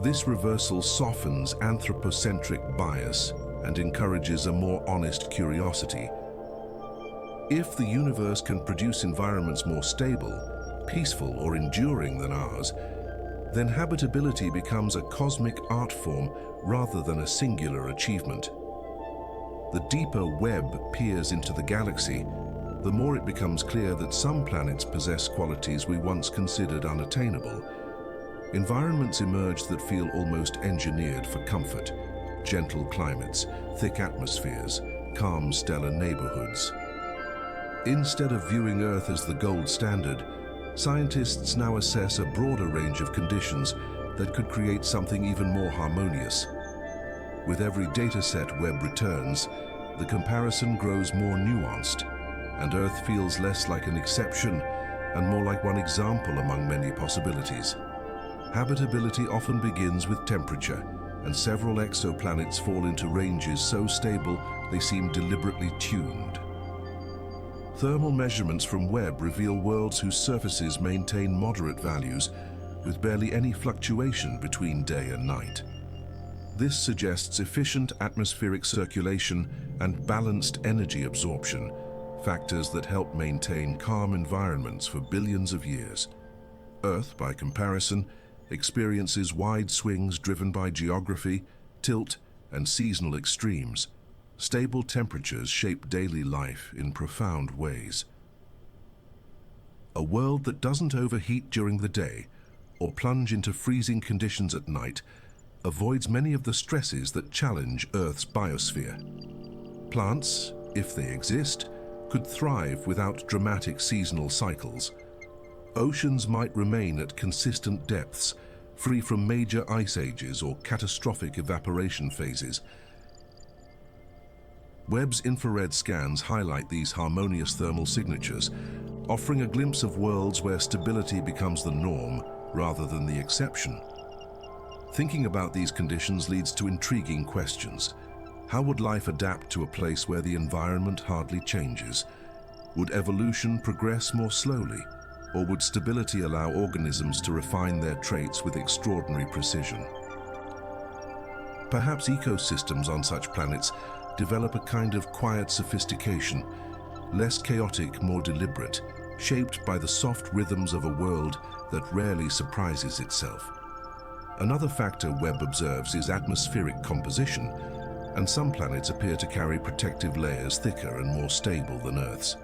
This reversal softens anthropocentric bias and encourages a more honest curiosity. If the universe can produce environments more stable, peaceful, or enduring than ours, then habitability becomes a cosmic art form rather than a singular achievement. The deeper Webb peers into the galaxy, the more it becomes clear that some planets possess qualities we once considered unattainable. Environments emerge that feel almost engineered for comfort. Gentle climates, thick atmospheres, calm stellar neighborhoods. Instead of viewing Earth as the gold standard, scientists now assess a broader range of conditions that could create something even more harmonious. With every dataset Webb returns, the comparison grows more nuanced, and Earth feels less like an exception and more like one example among many possibilities. Habitability often begins with temperature, and several exoplanets fall into ranges so stable they seem deliberately tuned. Thermal measurements from Webb reveal worlds whose surfaces maintain moderate values, with barely any fluctuation between day and night. This suggests efficient atmospheric circulation and balanced energy absorption, factors that help maintain calm environments for billions of years. Earth, by comparison, experiences wide swings driven by geography, tilt, and seasonal extremes. Stable temperatures shape daily life in profound ways. A world that doesn't overheat during the day or plunge into freezing conditions at night avoids many of the stresses that challenge Earth's biosphere. Plants, if they exist, could thrive without dramatic seasonal cycles. Oceans might remain at consistent depths, free from major ice ages or catastrophic evaporation phases. Webb's infrared scans highlight these harmonious thermal signatures, offering a glimpse of worlds where stability becomes the norm rather than the exception. Thinking about these conditions leads to intriguing questions. How would life adapt to a place where the environment hardly changes? Would evolution progress more slowly, or would stability allow organisms to refine their traits with extraordinary precision? Perhaps ecosystems on such planets develop a kind of quiet sophistication, less chaotic, more deliberate, shaped by the soft rhythms of a world that rarely surprises itself. Another factor Webb observes is atmospheric composition, and some planets appear to carry protective layers thicker and more stable than Earth's.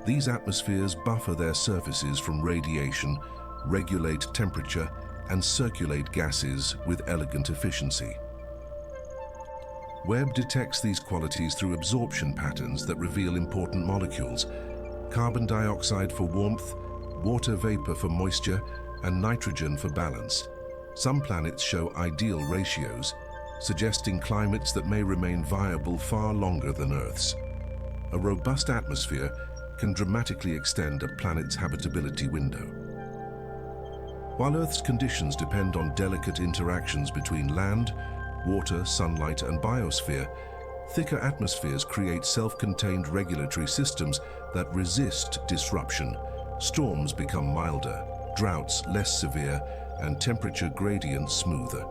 These atmospheres buffer their surfaces from radiation, regulate temperature, and circulate gases with elegant efficiency. Webb detects these qualities through absorption patterns that reveal important molecules: carbon dioxide for warmth, water vapor for moisture, and nitrogen for balance. Some planets show ideal ratios, suggesting climates that may remain viable far longer than Earth's. A robust atmosphere can dramatically extend a planet's habitability window. While Earth's conditions depend on delicate interactions between land, water, sunlight, and biosphere, thicker atmospheres create self-contained regulatory systems that resist disruption. Storms become milder, droughts less severe, and temperature gradients smoother.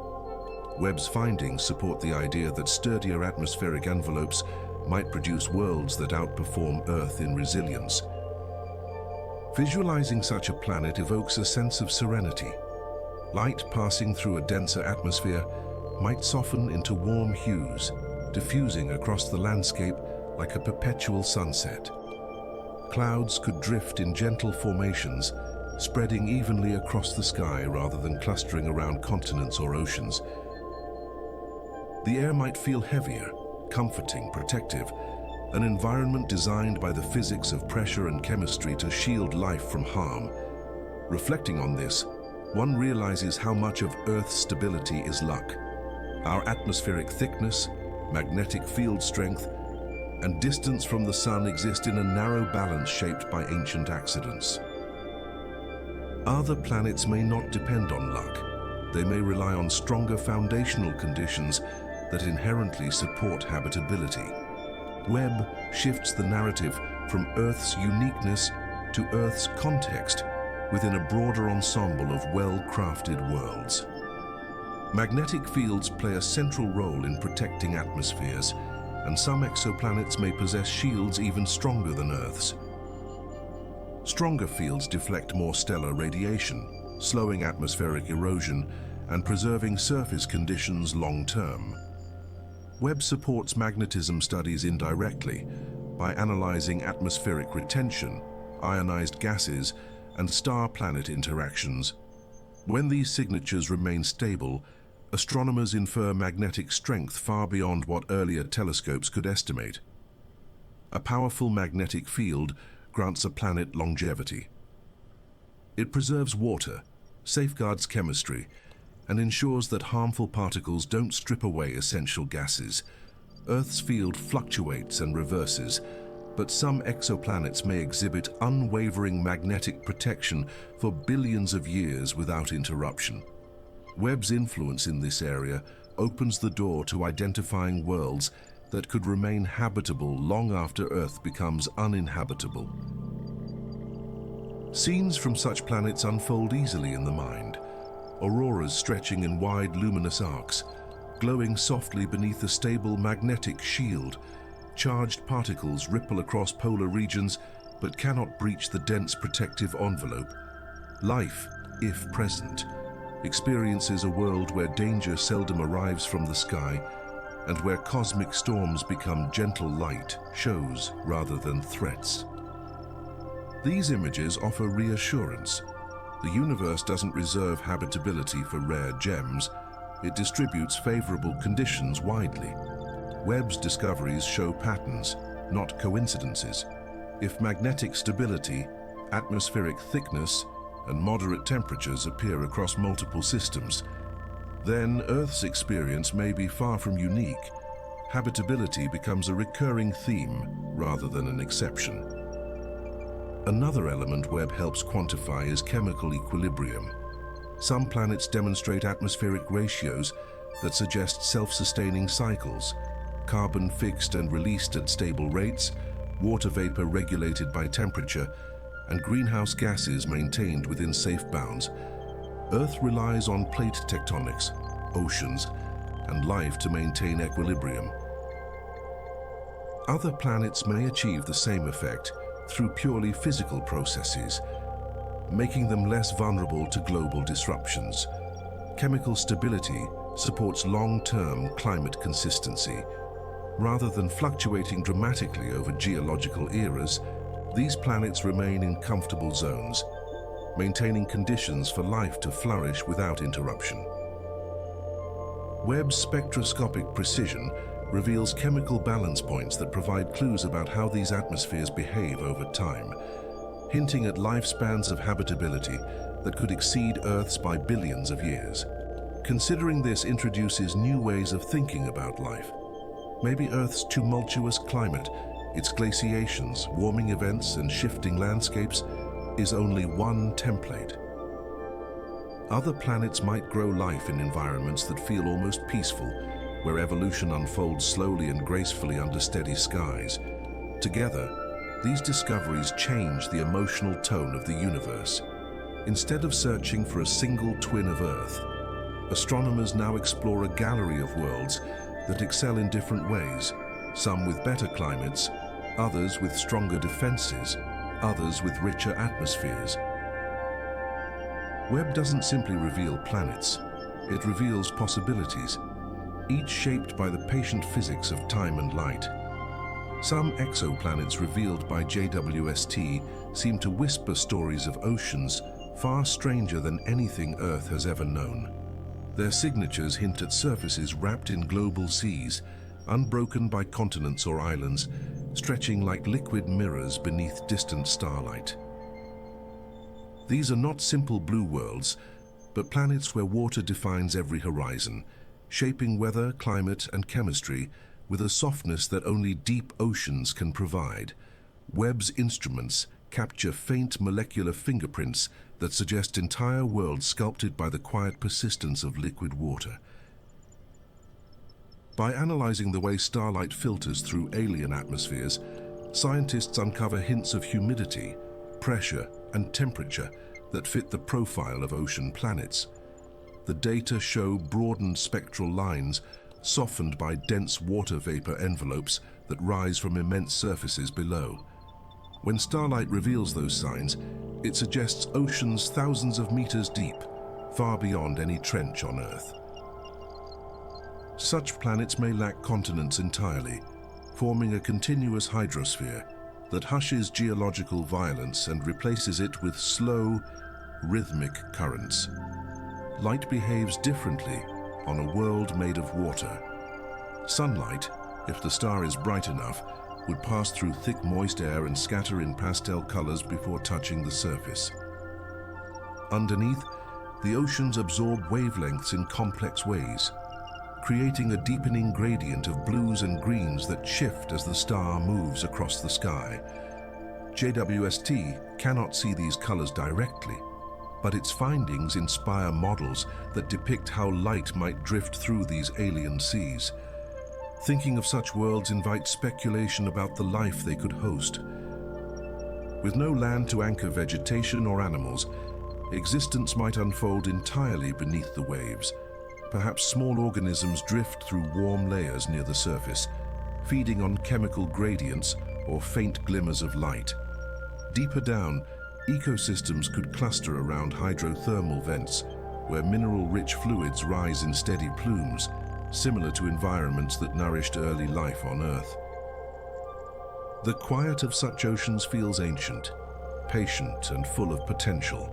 Webb's findings support the idea that sturdier atmospheric envelopes might produce worlds that outperform Earth in resilience. Visualizing such a planet evokes a sense of serenity. Light passing through a denser atmosphere might soften into warm hues, diffusing across the landscape like a perpetual sunset. Clouds could drift in gentle formations, spreading evenly across the sky rather than clustering around continents or oceans. The air might feel heavier, comforting, protective, an environment designed by the physics of pressure and chemistry to shield life from harm. Reflecting on this, one realizes how much of Earth's stability is luck. Our atmospheric thickness, magnetic field strength, and distance from the sun exist in a narrow balance shaped by ancient accidents. Other planets may not depend on luck. They may rely on stronger foundational conditions that inherently support habitability. Webb shifts the narrative from Earth's uniqueness to Earth's context within a broader ensemble of well-crafted worlds. Magnetic fields play a central role in protecting atmospheres, and some exoplanets may possess shields even stronger than Earth's. Stronger fields deflect more stellar radiation, slowing atmospheric erosion and preserving surface conditions long-term. Webb supports magnetism studies indirectly by analyzing atmospheric retention, ionized gases, and star-planet interactions. When these signatures remain stable, astronomers infer magnetic strength far beyond what earlier telescopes could estimate. A powerful magnetic field grants a planet longevity. It preserves water, safeguards chemistry, and ensures that harmful particles don't strip away essential gases. Earth's field fluctuates and reverses, but some exoplanets may exhibit unwavering magnetic protection for billions of years without interruption. Webb's influence in this area opens the door to identifying worlds that could remain habitable long after Earth becomes uninhabitable. Scenes from such planets unfold easily in the mind. Auroras stretching in wide luminous arcs, glowing softly beneath a stable magnetic shield. Charged particles ripple across polar regions but cannot breach the dense protective envelope. Life, if present, experiences a world where danger seldom arrives from the sky and where cosmic storms become gentle light, shows rather than threats. These images offer reassurance. The universe doesn't reserve habitability for rare gems. It distributes favorable conditions widely. Webb's discoveries show patterns, not coincidences. If magnetic stability, atmospheric thickness, and moderate temperatures appear across multiple systems, then Earth's experience may be far from unique. Habitability becomes a recurring theme rather than an exception. Another element Webb helps quantify is chemical equilibrium. Some planets demonstrate atmospheric ratios that suggest self-sustaining cycles. carbon fixed and released at stable rates, water vapor regulated by temperature, and greenhouse gases maintained within safe bounds, Earth relies on plate tectonics, oceans, and life to maintain equilibrium. Other planets may achieve the same effect through purely physical processes, making them less vulnerable to global disruptions. Chemical stability supports long-term climate consistency. Rather than fluctuating dramatically over geological eras, these planets remain in comfortable zones, maintaining conditions for life to flourish without interruption. Webb's spectroscopic precision reveals chemical balance points that provide clues about how these atmospheres behave over time, hinting at lifespans of habitability that could exceed Earth's by billions of years. Considering this introduces new ways of thinking about life. Maybe Earth's tumultuous climate, its glaciations, warming events, and shifting landscapes is only one template. Other planets might grow life in environments that feel almost peaceful, where evolution unfolds slowly and gracefully under steady skies. Together, these discoveries change the emotional tone of the universe. Instead of searching for a single twin of Earth, astronomers now explore a gallery of worlds that excel in different ways, some with better climates, others with stronger defenses, others with richer atmospheres. Webb doesn't simply reveal planets, it reveals possibilities, each shaped by the patient physics of time and light. Some exoplanets revealed by JWST seem to whisper stories of oceans far stranger than anything Earth has ever known. Their signatures hint at surfaces wrapped in global seas, unbroken by continents or islands, stretching like liquid mirrors beneath distant starlight. These are not simple blue worlds, but planets where water defines every horizon, shaping weather, climate, and chemistry with a softness that only deep oceans can provide. Webb's instruments capture faint molecular fingerprints that suggest entire worlds sculpted by the quiet persistence of liquid water. By analyzing the way starlight filters through alien atmospheres, scientists uncover hints of humidity, pressure, and temperature that fit the profile of ocean planets. The data show broadened spectral lines, softened by dense water vapor envelopes that rise from immense surfaces below. When starlight reveals those signs, it suggests oceans thousands of meters deep, far beyond any trench on Earth. Such planets may lack continents entirely, forming a continuous hydrosphere that hushes geological violence and replaces it with slow, rhythmic currents. Light behaves differently on a world made of water. Sunlight, if the star is bright enough, would pass through thick moist air and scatter in pastel colors before touching the surface. Underneath, the oceans absorb wavelengths in complex ways, creating a deepening gradient of blues and greens that shift as the star moves across the sky. JWST cannot see these colors directly, but its findings inspire models that depict how light might drift through these alien seas. Thinking of such worlds invites speculation about the life they could host. With no land to anchor vegetation or animals, existence might unfold entirely beneath the waves. Perhaps small organisms drift through warm layers near the surface, feeding on chemical gradients or faint glimmers of light. Deeper down, ecosystems could cluster around hydrothermal vents, where mineral-rich fluids rise in steady plumes, similar to environments that nourished early life on Earth. The quiet of such oceans feels ancient, patient, and full of potential.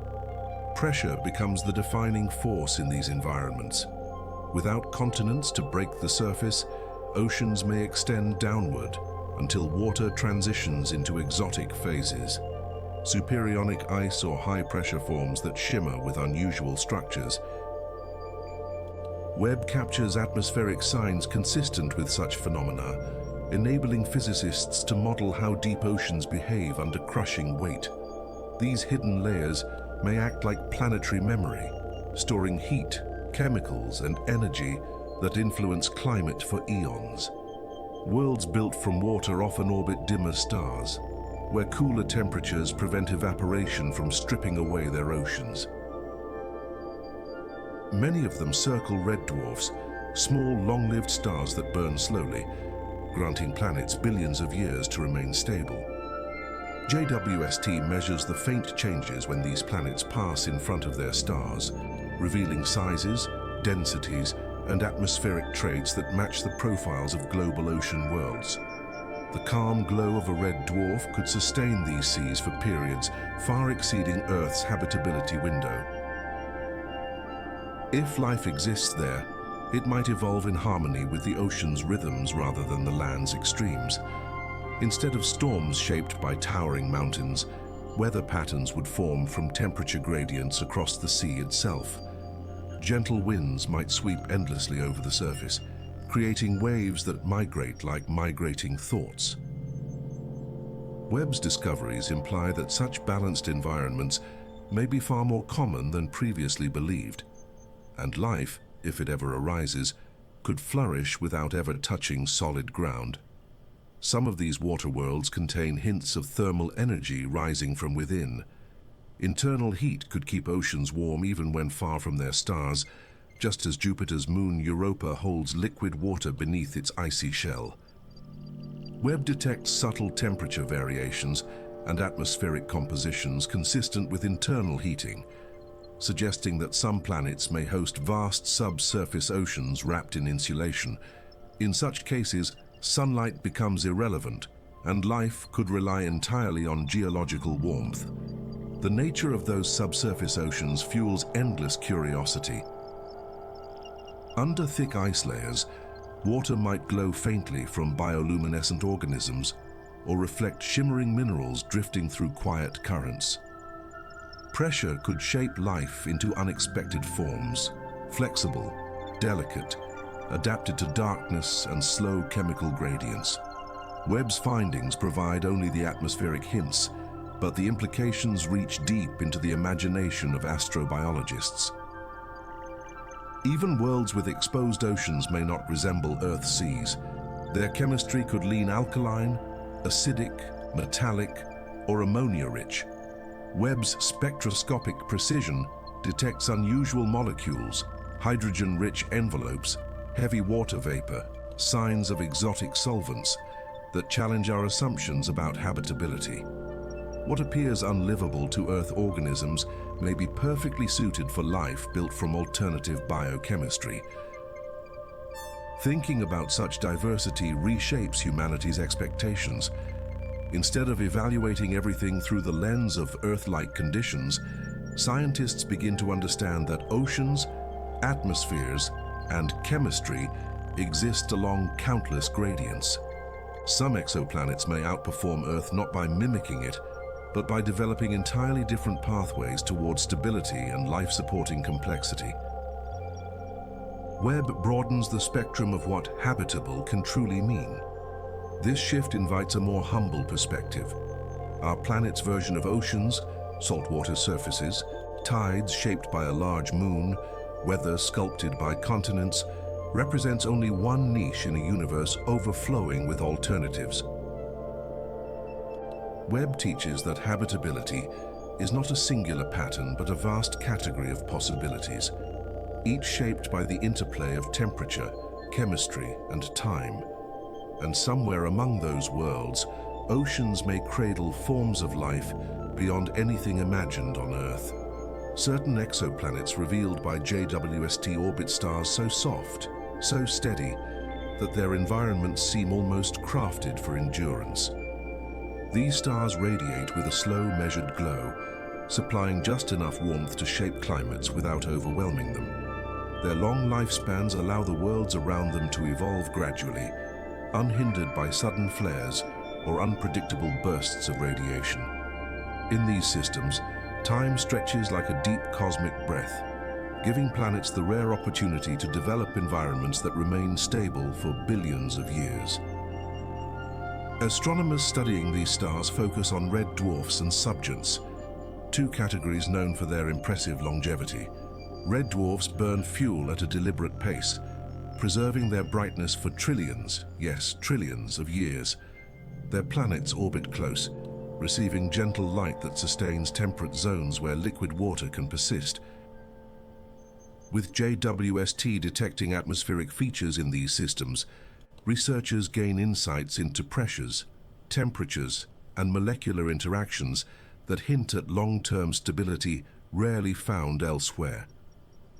Pressure becomes the defining force in these environments. Without continents to break the surface, oceans may extend downward until water transitions into exotic phases. Superionic ice or high-pressure forms that shimmer with unusual structures. Webb captures atmospheric signs consistent with such phenomena, enabling physicists to model how deep oceans behave under crushing weight. These hidden layers may act like planetary memory, storing heat, chemicals, and energy that influence climate for eons. Worlds built from water often orbit dimmer stars, where cooler temperatures prevent evaporation from stripping away their oceans. Many of them circle red dwarfs, small, long-lived stars that burn slowly, granting planets billions of years to remain stable. JWST measures the faint changes when these planets pass in front of their stars, revealing sizes, densities, and atmospheric traits that match the profiles of global ocean worlds. The calm glow of a red dwarf could sustain these seas for periods far exceeding Earth's habitability window. If life exists there, it might evolve in harmony with the ocean's rhythms rather than the land's extremes. Instead of storms shaped by towering mountains, weather patterns would form from temperature gradients across the sea itself. Gentle winds might sweep endlessly over the surface, creating waves that migrate like migrating thoughts. Webb's discoveries imply that such balanced environments may be far more common than previously believed, and life, if it ever arises, could flourish without ever touching solid ground. Some of these water worlds contain hints of thermal energy rising from within. Internal heat could keep oceans warm even when far from their stars, just as Jupiter's moon Europa holds liquid water beneath its icy shell. Webb detects subtle temperature variations and atmospheric compositions consistent with internal heating, suggesting that some planets may host vast subsurface oceans wrapped in insulation. In such cases, sunlight becomes irrelevant, and life could rely entirely on geological warmth. The nature of those subsurface oceans fuels endless curiosity. Under thick ice layers, water might glow faintly from bioluminescent organisms or reflect shimmering minerals drifting through quiet currents. Pressure could shape life into unexpected forms, flexible, delicate, adapted to darkness and slow chemical gradients. Webb's findings provide only the atmospheric hints, but the implications reach deep into the imagination of astrobiologists. Even worlds with exposed oceans may not resemble Earth's seas. Their chemistry could lean alkaline, acidic, metallic, or ammonia-rich. Webb's spectroscopic precision detects unusual molecules, hydrogen-rich envelopes, heavy water vapor, signs of exotic solvents that challenge our assumptions about habitability. What appears unlivable to Earth organisms may be perfectly suited for life built from alternative biochemistry. Thinking about such diversity reshapes humanity's expectations. Instead of evaluating everything through the lens of Earth-like conditions, scientists begin to understand that oceans, atmospheres, and chemistry exist along countless gradients. Some exoplanets may outperform Earth not by mimicking it, but by developing entirely different pathways towards stability and life-supporting complexity. Webb broadens the spectrum of what habitable can truly mean. This shift invites a more humble perspective. Our planet's version of oceans, saltwater surfaces, tides shaped by a large moon, weather sculpted by continents, represents only one niche in a universe overflowing with alternatives. Webb teaches that habitability is not a singular pattern but a vast category of possibilities, each shaped by the interplay of temperature, chemistry, and time. And somewhere among those worlds, oceans may cradle forms of life beyond anything imagined on Earth. Certain exoplanets revealed by JWST orbit stars so soft, so steady, that their environments seem almost crafted for endurance. These stars radiate with a slow, measured glow, supplying just enough warmth to shape climates without overwhelming them. Their long lifespans allow the worlds around them to evolve gradually, unhindered by sudden flares or unpredictable bursts of radiation. In these systems, time stretches like a deep cosmic breath, giving planets the rare opportunity to develop environments that remain stable for billions of years. Astronomers studying these stars focus on red dwarfs and subgiants, two categories known for their impressive longevity. Red dwarfs burn fuel at a deliberate pace, preserving their brightness for trillions, yes, trillions of years. Their planets orbit close, receiving gentle light that sustains temperate zones where liquid water can persist. With JWST detecting atmospheric features in these systems, researchers gain insights into pressures, temperatures, and molecular interactions that hint at long-term stability rarely found elsewhere.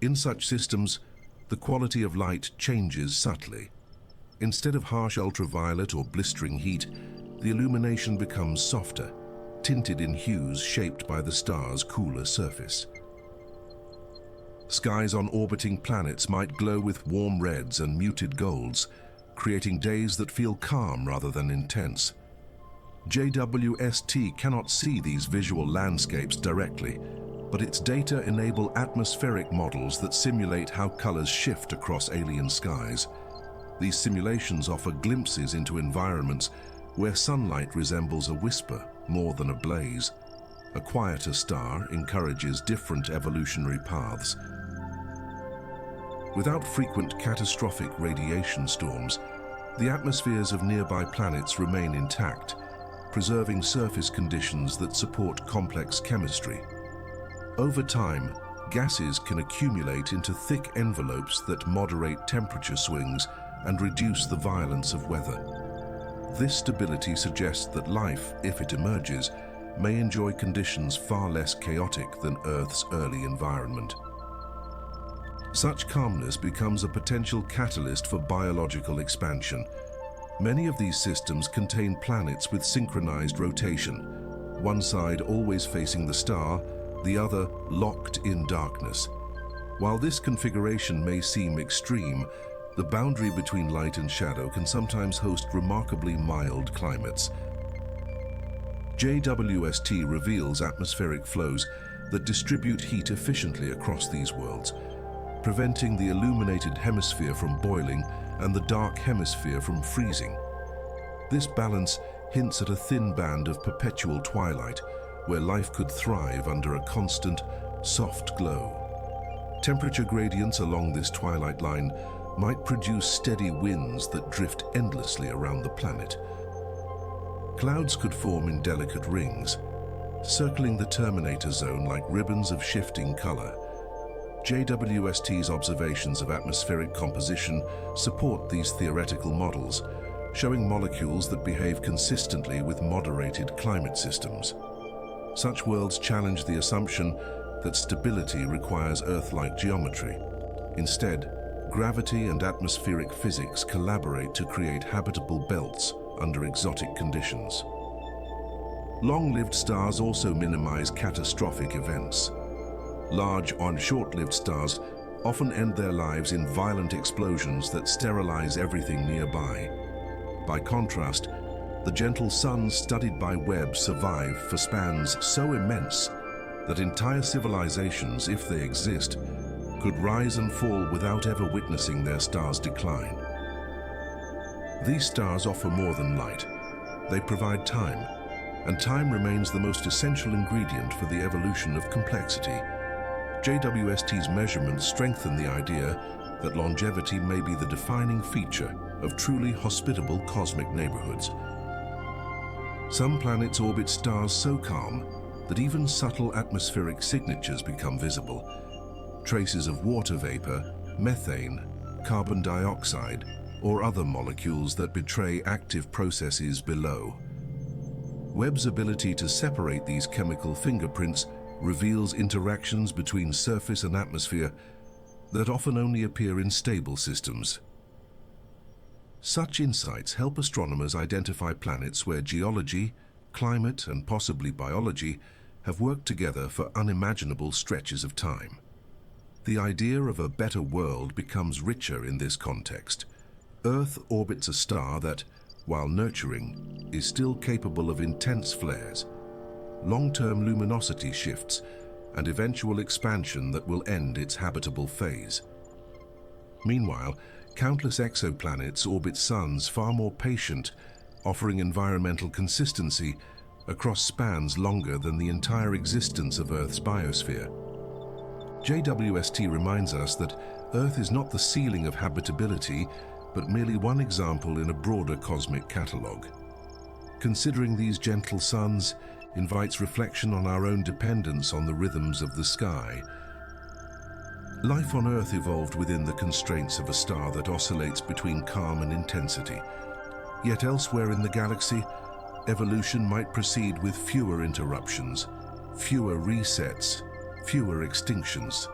In such systems, the quality of light changes subtly. Instead of harsh ultraviolet or blistering heat, the illumination becomes softer, tinted in hues shaped by the star's cooler surface. Skies on orbiting planets might glow with warm reds and muted golds, creating days that feel calm rather than intense. JWST cannot see these visual landscapes directly, but its data enable atmospheric models that simulate how colors shift across alien skies. These simulations offer glimpses into environments where sunlight resembles a whisper more than a blaze. A quieter star encourages different evolutionary paths. Without frequent catastrophic radiation storms, the atmospheres of nearby planets remain intact, preserving surface conditions that support complex chemistry. Over time, gases can accumulate into thick envelopes that moderate temperature swings and reduce the violence of weather. This stability suggests that life, if it emerges, may enjoy conditions far less chaotic than Earth's early environment. Such calmness becomes a potential catalyst for biological expansion. Many of these systems contain planets with synchronized rotation, one side always facing the star, the other locked in darkness. While this configuration may seem extreme, the boundary between light and shadow can sometimes host remarkably mild climates. JWST reveals atmospheric flows that distribute heat efficiently across these worlds, preventing the illuminated hemisphere from boiling and the dark hemisphere from freezing. This balance hints at a thin band of perpetual twilight, where life could thrive under a constant, soft glow. Temperature gradients along this twilight line might produce steady winds that drift endlessly around the planet. Clouds could form in delicate rings, circling the terminator zone like ribbons of shifting color. JWST's observations of atmospheric composition support these theoretical models, showing molecules that behave consistently with moderated climate systems. Such worlds challenge the assumption that stability requires Earth-like geometry. Instead, gravity and atmospheric physics collaborate to create habitable belts under exotic conditions. Long-lived stars also minimize catastrophic events. Large and short-lived stars often end their lives in violent explosions that sterilize everything nearby. By contrast, the gentle suns studied by Webb survive for spans so immense that entire civilizations, if they exist, could rise and fall without ever witnessing their star's decline. These stars offer more than light. They provide time, and time remains the most essential ingredient for the evolution of complexity. JWST's measurements strengthen the idea that longevity may be the defining feature of truly hospitable cosmic neighborhoods. Some planets orbit stars so calm that even subtle atmospheric signatures become visible. Traces of water vapor, methane, carbon dioxide, or other molecules that betray active processes below. Webb's ability to separate these chemical fingerprints reveals interactions between surface and atmosphere that often only appear in stable systems. Such insights help astronomers identify planets where geology, climate, and possibly biology have worked together for unimaginable stretches of time. The idea of a better world becomes richer in this context. Earth orbits a star that, while nurturing, is still capable of intense flares, long-term luminosity shifts, and eventual expansion that will end its habitable phase. Meanwhile, countless exoplanets orbit suns far more patient, offering environmental consistency across spans longer than the entire existence of Earth's biosphere. JWST reminds us that Earth is not the ceiling of habitability, but merely one example in a broader cosmic catalogue. Considering these gentle suns invites reflection on our own dependence on the rhythms of the sky. Life on Earth evolved within the constraints of a star that oscillates between calm and intensity. Yet elsewhere in the galaxy, evolution might proceed with fewer interruptions, fewer resets, fewer extinctions.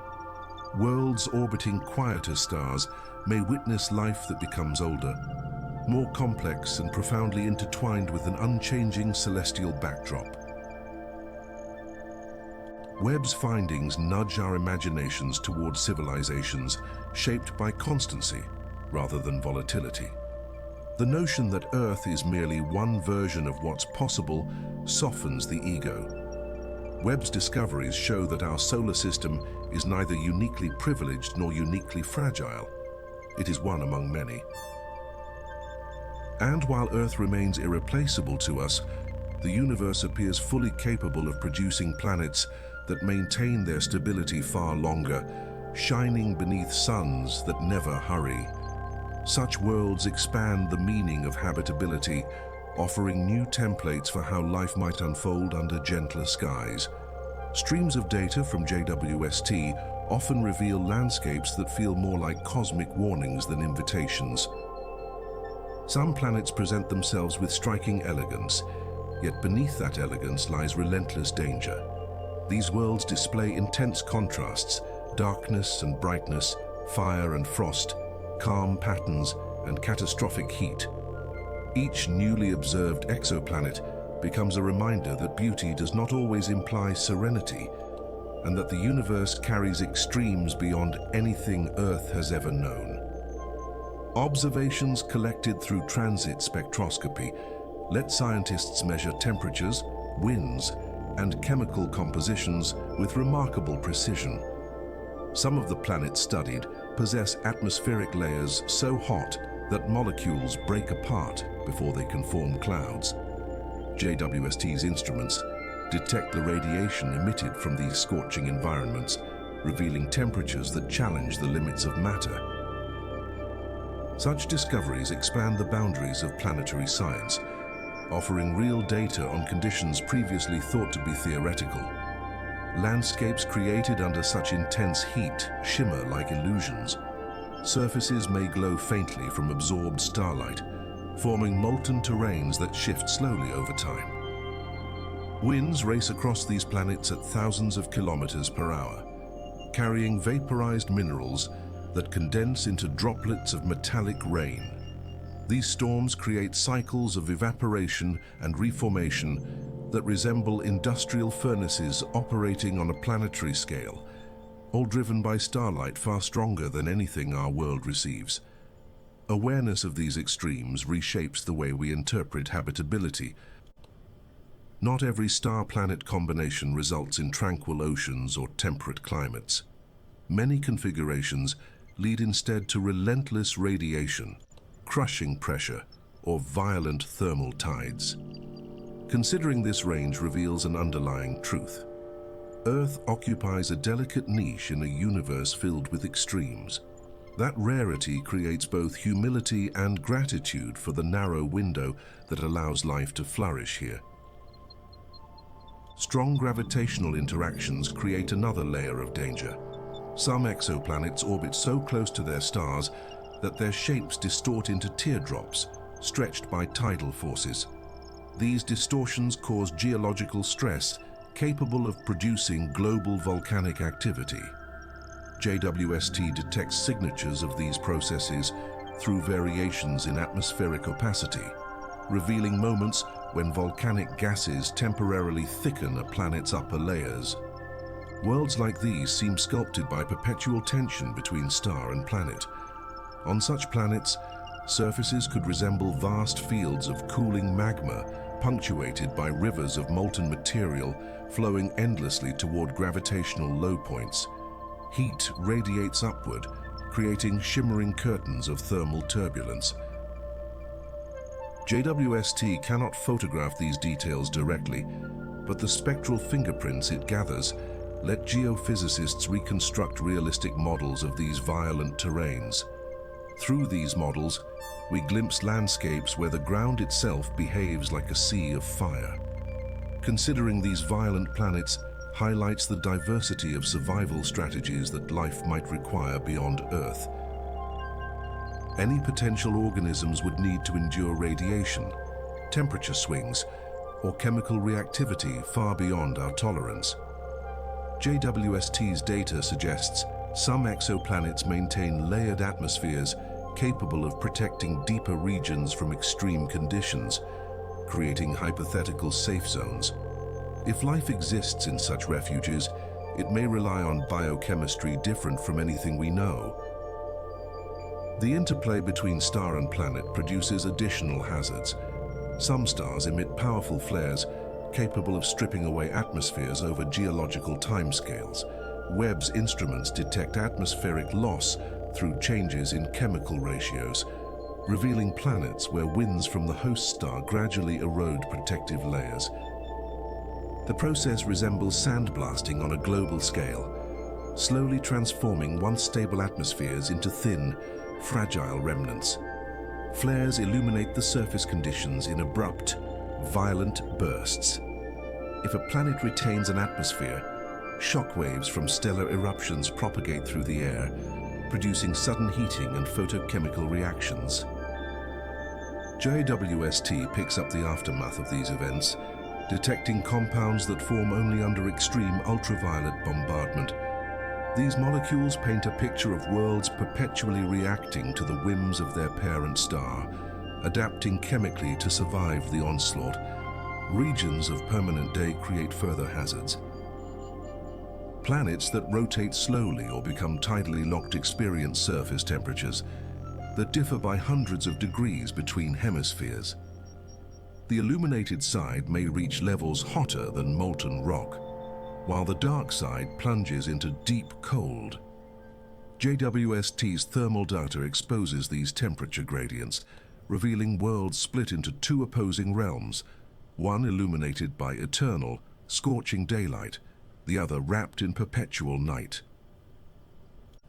Worlds orbiting quieter stars may witness life that becomes older, more complex and profoundly intertwined with an unchanging celestial backdrop. Webb's findings nudge our imaginations towards civilizations shaped by constancy rather than volatility. The notion that Earth is merely one version of what's possible softens the ego. Webb's discoveries show that our solar system is neither uniquely privileged nor uniquely fragile. It is one among many. And while Earth remains irreplaceable to us, the universe appears fully capable of producing planets that maintain their stability far longer, shining beneath suns that never hurry. Such worlds expand the meaning of habitability, offering new templates for how life might unfold under gentler skies. Streams of data from JWST often reveal landscapes that feel more like cosmic warnings than invitations. Some planets present themselves with striking elegance, yet beneath that elegance lies relentless danger. These worlds display intense contrasts, darkness and brightness, fire and frost, calm patterns and catastrophic heat. Each newly observed exoplanet becomes a reminder that beauty does not always imply serenity, and that the universe carries extremes beyond anything Earth has ever known. Observations collected through transit spectroscopy let scientists measure temperatures, winds, and chemical compositions with remarkable precision. Some of the planets studied possess atmospheric layers so hot that molecules break apart before they can form clouds. JWST's instruments detect the radiation emitted from these scorching environments, revealing temperatures that challenge the limits of matter. Such discoveries expand the boundaries of planetary science, offering real data on conditions previously thought to be theoretical. Landscapes created under such intense heat shimmer like illusions. Surfaces may glow faintly from absorbed starlight, forming molten terrains that shift slowly over time. Winds race across these planets at thousands of kilometers per hour, carrying vaporized minerals that condense into droplets of metallic rain. These storms create cycles of evaporation and reformation that resemble industrial furnaces operating on a planetary scale, all driven by starlight far stronger than anything our world receives. Awareness of these extremes reshapes the way we interpret habitability. Not every star-planet combination results in tranquil oceans or temperate climates. Many configurations lead instead to relentless radiation, crushing pressure, or violent thermal tides. Considering this range reveals an underlying truth. Earth occupies a delicate niche in a universe filled with extremes. That rarity creates both humility and gratitude for the narrow window that allows life to flourish here. Strong gravitational interactions create another layer of danger. Some exoplanets orbit so close to their stars that their shapes distort into teardrops, stretched by tidal forces. These distortions cause geological stress capable of producing global volcanic activity. JWST detects signatures of these processes through variations in atmospheric opacity, revealing moments when volcanic gases temporarily thicken a planet's upper layers. Worlds like these seem sculpted by perpetual tension between star and planet. On such planets, surfaces could resemble vast fields of cooling magma, punctuated by rivers of molten material flowing endlessly toward gravitational low points. Heat radiates upward, creating shimmering curtains of thermal turbulence. JWST cannot photograph these details directly, but the spectral fingerprints it gathers let geophysicists reconstruct realistic models of these violent terrains. Through these models, we glimpse landscapes where the ground itself behaves like a sea of fire. Considering these violent planets highlights the diversity of survival strategies that life might require beyond Earth. Any potential organisms would need to endure radiation, temperature swings, or chemical reactivity far beyond our tolerance. JWST's data suggests some exoplanets maintain layered atmospheres capable of protecting deeper regions from extreme conditions, creating hypothetical safe zones. If life exists in such refuges, it may rely on biochemistry different from anything we know. The interplay between star and planet produces additional hazards. Some stars emit powerful flares capable of stripping away atmospheres over geological timescales. Webb's instruments detect atmospheric loss through changes in chemical ratios, revealing planets where winds from the host star gradually erode protective layers. The process resembles sandblasting on a global scale, slowly transforming once stable atmospheres into thin, fragile remnants. Flares illuminate the surface conditions in abrupt, violent bursts. If a planet retains an atmosphere, shockwaves from stellar eruptions propagate through the air, producing sudden heating and photochemical reactions. JWST picks up the aftermath of these events, detecting compounds that form only under extreme ultraviolet bombardment. These molecules paint a picture of worlds perpetually reacting to the whims of their parent star, adapting chemically to survive the onslaught. Regions of permanent day create further hazards. Planets that rotate slowly or become tidally locked experience surface temperatures that differ by hundreds of degrees between hemispheres. The illuminated side may reach levels hotter than molten rock, while the dark side plunges into deep cold. JWST's thermal data exposes these temperature gradients, revealing worlds split into two opposing realms, one illuminated by eternal, scorching daylight, the other wrapped in perpetual night.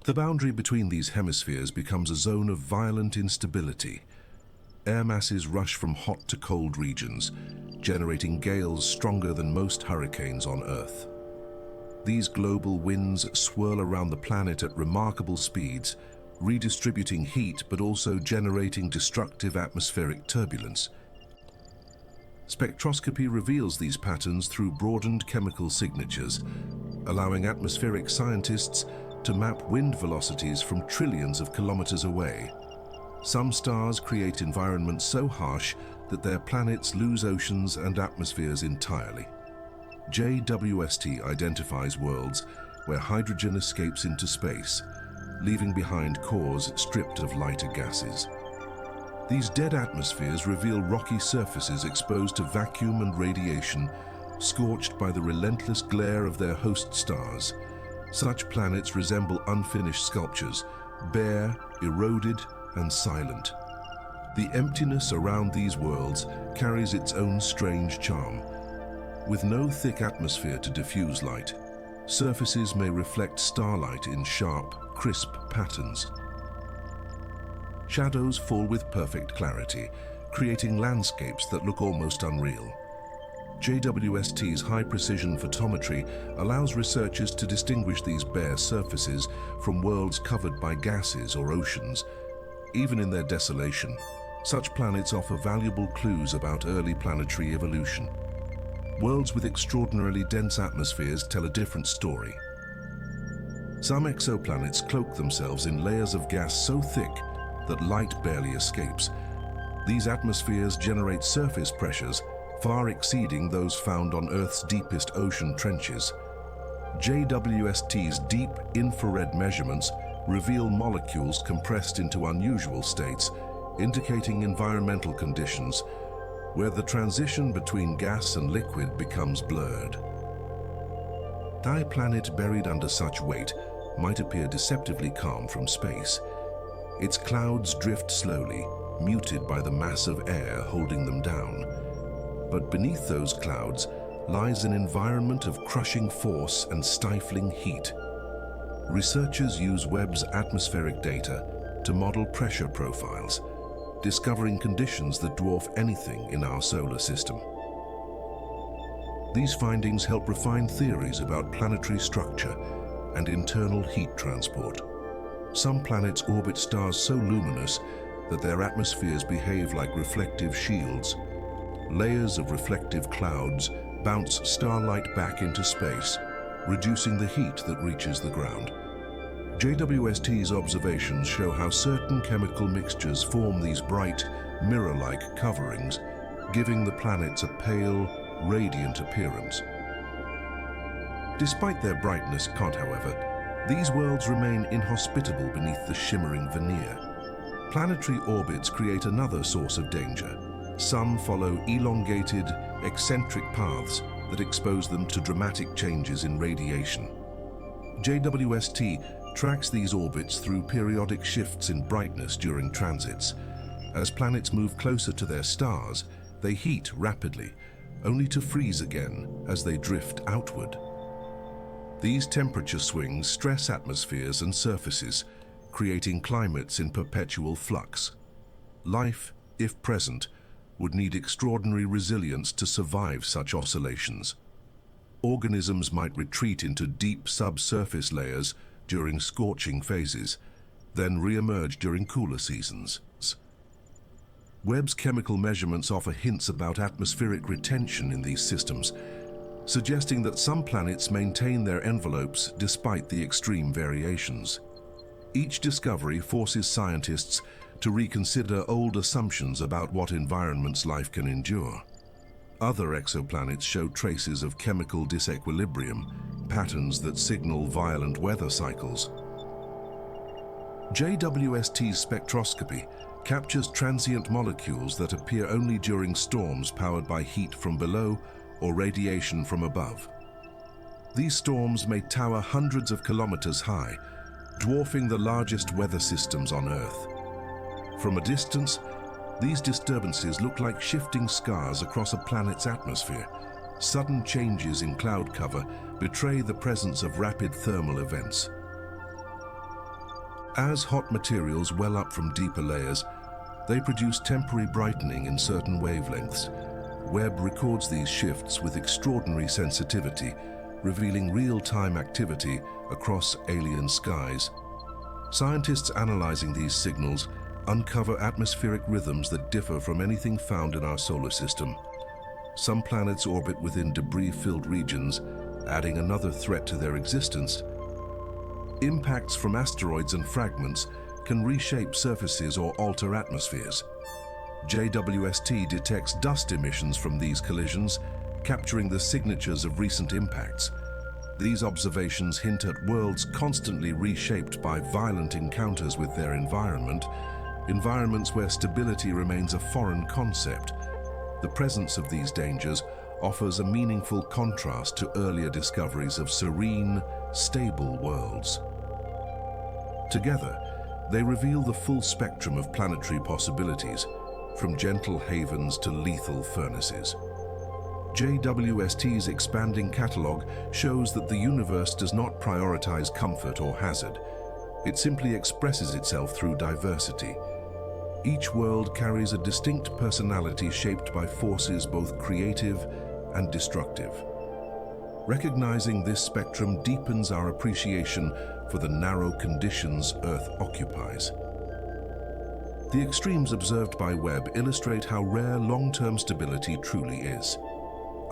The boundary between these hemispheres becomes a zone of violent instability. Air masses rush from hot to cold regions, generating gales stronger than most hurricanes on Earth. These global winds swirl around the planet at remarkable speeds, redistributing heat but also generating destructive atmospheric turbulence. Spectroscopy reveals these patterns through broadened chemical signatures, allowing atmospheric scientists to map wind velocities from trillions of kilometers away. Some stars create environments so harsh that their planets lose oceans and atmospheres entirely. JWST identifies worlds where hydrogen escapes into space, leaving behind cores stripped of lighter gases. These dead atmospheres reveal rocky surfaces exposed to vacuum and radiation, scorched by the relentless glare of their host stars. Such planets resemble unfinished sculptures, bare, eroded, and silent. The emptiness around these worlds carries its own strange charm. With no thick atmosphere to diffuse light, surfaces may reflect starlight in sharp, crisp patterns. Shadows fall with perfect clarity, creating landscapes that look almost unreal. JWST's high-precision photometry allows researchers to distinguish these bare surfaces from worlds covered by gases or oceans. Even in their desolation, such planets offer valuable clues about early planetary evolution. Worlds with extraordinarily dense atmospheres tell a different story. Some exoplanets cloak themselves in layers of gas so thick that light barely escapes. These atmospheres generate surface pressures far exceeding those found on Earth's deepest ocean trenches. JWST's deep infrared measurements reveal molecules compressed into unusual states, indicating environmental conditions where the transition between gas and liquid becomes blurred. A planet buried under such weight might appear deceptively calm from space. Its clouds drift slowly, muted by the mass of air holding them down. But beneath those clouds lies an environment of crushing force and stifling heat. Researchers use Webb's atmospheric data to model pressure profiles, discovering conditions that dwarf anything in our solar system. These findings help refine theories about planetary structure and internal heat transport. Some planets orbit stars so luminous that their atmospheres behave like reflective shields. Layers of reflective clouds bounce starlight back into space, reducing the heat that reaches the ground. JWST's observations show how certain chemical mixtures form these bright, mirror-like coverings, giving the planets a pale, radiant appearance. Despite their brightness, however, these worlds remain inhospitable beneath the shimmering veneer. Planetary orbits create another source of danger. Some follow elongated, eccentric paths that expose them to dramatic changes in radiation. JWST tracks these orbits through periodic shifts in brightness during transits. As planets move closer to their stars, they heat rapidly, only to freeze again as they drift outward. These temperature swings stress atmospheres and surfaces, creating climates in perpetual flux. Life, if present, would need extraordinary resilience to survive such oscillations. Organisms might retreat into deep subsurface layers during scorching phases, then re-emerge during cooler seasons. Webb's chemical measurements offer hints about atmospheric retention in these systems, suggesting that some planets maintain their envelopes despite the extreme variations. Each discovery forces scientists to reconsider old assumptions about what environments life can endure. Other exoplanets show traces of chemical disequilibrium, patterns that signal violent weather cycles. JWST's spectroscopy captures transient molecules that appear only during storms powered by heat from below or radiation from above. These storms may tower hundreds of kilometers high, dwarfing the largest weather systems on Earth. From a distance, these disturbances look like shifting scars across a planet's atmosphere. Sudden changes in cloud cover betray the presence of rapid thermal events. As hot materials well up from deeper layers, they produce temporary brightening in certain wavelengths. Webb records these shifts with extraordinary sensitivity, revealing real-time activity across alien skies. Scientists analyzing these signals uncover atmospheric rhythms that differ from anything found in our solar system. Some planets orbit within debris-filled regions, adding another threat to their existence. Impacts from asteroids and fragments can reshape surfaces or alter atmospheres. JWST detects dust emissions from these collisions, capturing the signatures of recent impacts. These observations hint at worlds constantly reshaped by violent encounters with their environments where stability remains a foreign concept. The presence of these dangers offers a meaningful contrast to earlier discoveries of serene, stable worlds. Together, they reveal the full spectrum of planetary possibilities, from gentle havens to lethal furnaces. JWST's expanding catalog shows that the universe does not prioritize comfort or hazard. It simply expresses itself through diversity. Each world carries a distinct personality shaped by forces both creative and destructive. Recognizing this spectrum deepens our appreciation for the narrow conditions Earth occupies. The extremes observed by Webb illustrate how rare long-term stability truly is.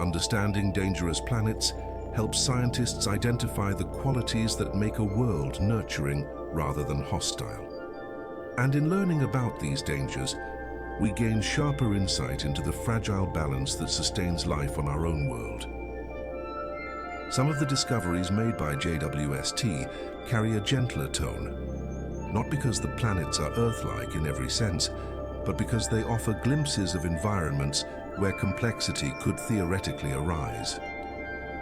Understanding dangerous planets helps scientists identify the qualities that make a world nurturing rather than hostile. And in learning about these dangers, we gain sharper insight into the fragile balance that sustains life on our own world. Some of the discoveries made by JWST carry a gentler tone, not because the planets are Earth-like in every sense, but because they offer glimpses of environments where complexity could theoretically arise.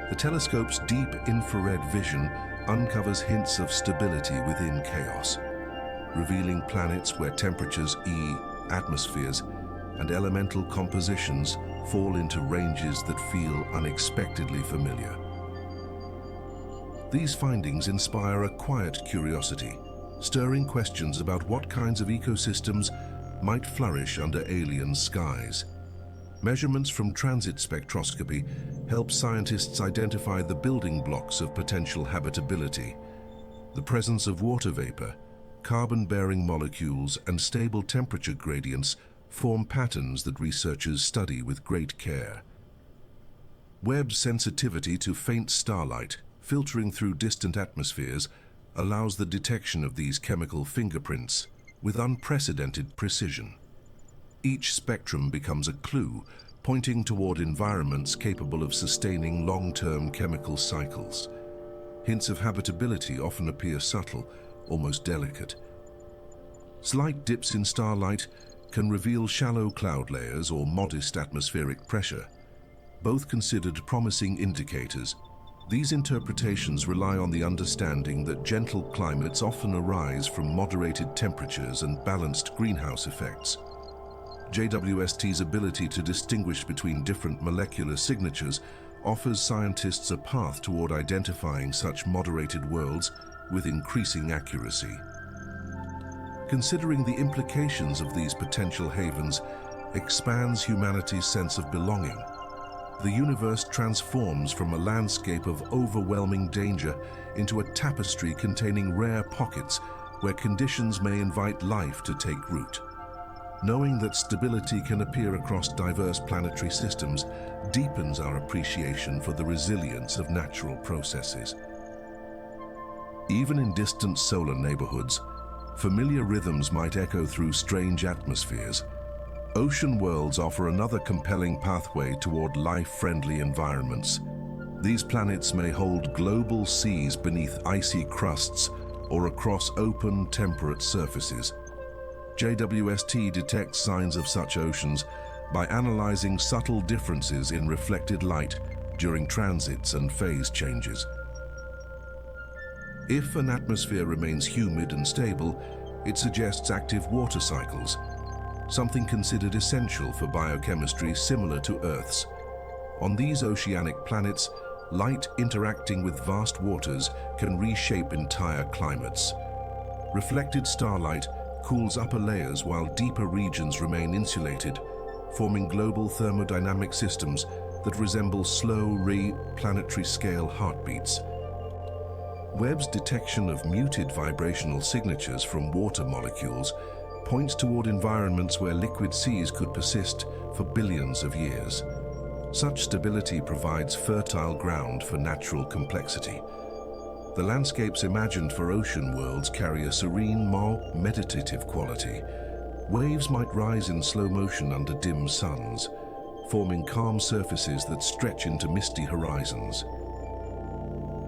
The telescope's deep infrared vision uncovers hints of stability within chaos, revealing planets where temperatures, atmospheres, and elemental compositions fall into ranges that feel unexpectedly familiar. These findings inspire a quiet curiosity, stirring questions about what kinds of ecosystems might flourish under alien skies. Measurements from transit spectroscopy help scientists identify the building blocks of potential habitability. The presence of water vapor, carbon-bearing molecules, and stable temperature gradients form patterns that researchers study with great care. Webb's sensitivity to faint starlight, filtering through distant atmospheres, allows the detection of these chemical fingerprints with unprecedented precision. Each spectrum becomes a clue, pointing toward environments capable of sustaining long-term chemical cycles. Hints of habitability often appear subtle, almost delicate. Slight dips in starlight can reveal shallow cloud layers or modest atmospheric pressure, both considered promising indicators. These interpretations rely on the understanding that gentle climates often arise from moderated temperatures and balanced greenhouse effects. JWST's ability to distinguish between different molecular signatures offers scientists a path toward identifying such moderated worlds with increasing accuracy. Considering the implications of these potential havens expands humanity's sense of belonging. The universe transforms from a landscape of overwhelming danger into a tapestry containing rare pockets where conditions may invite life to take root. Knowing that stability can appear across diverse planetary systems deepens our appreciation for the resilience of natural processes. Even in distant solar neighborhoods, familiar rhythms might echo through strange atmospheres. Ocean worlds offer another compelling pathway toward life-friendly environments. These planets may hold global seas beneath icy crusts or across open, temperate surfaces. JWST detects signs of such oceans by analyzing subtle differences in reflected light during transits and phase changes. If an atmosphere remains humid and stable, it suggests active water cycles, something considered essential for biochemistry similar to Earth's. On these oceanic planets, light interacting with vast waters can reshape entire climates. Reflected starlight cools upper layers while deeper regions remain insulated, forming global thermodynamic systems that resemble slow, planetary scale heartbeats. Webb's detection of muted vibrational signatures from water molecules points toward environments where liquid seas could persist for billions of years. Such stability provides fertile ground for natural complexity. The landscapes imagined for ocean worlds carry a serene, more meditative quality. Waves might rise in slow motion under dim suns, forming calm surfaces that stretch into misty horizons.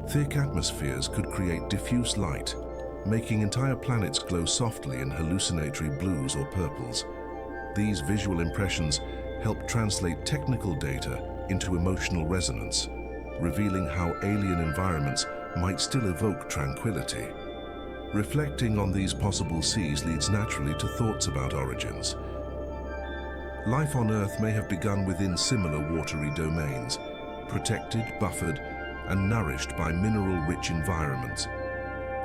Thick atmospheres could create diffuse light, making entire planets glow softly in hallucinatory blues or purples. These visual impressions help translate technical data into emotional resonance, revealing how alien environments might still evoke tranquility. Reflecting on these possible seas leads naturally to thoughts about origins. Life on Earth may have begun within similar watery domains, protected, buffered, and nourished by mineral-rich environments.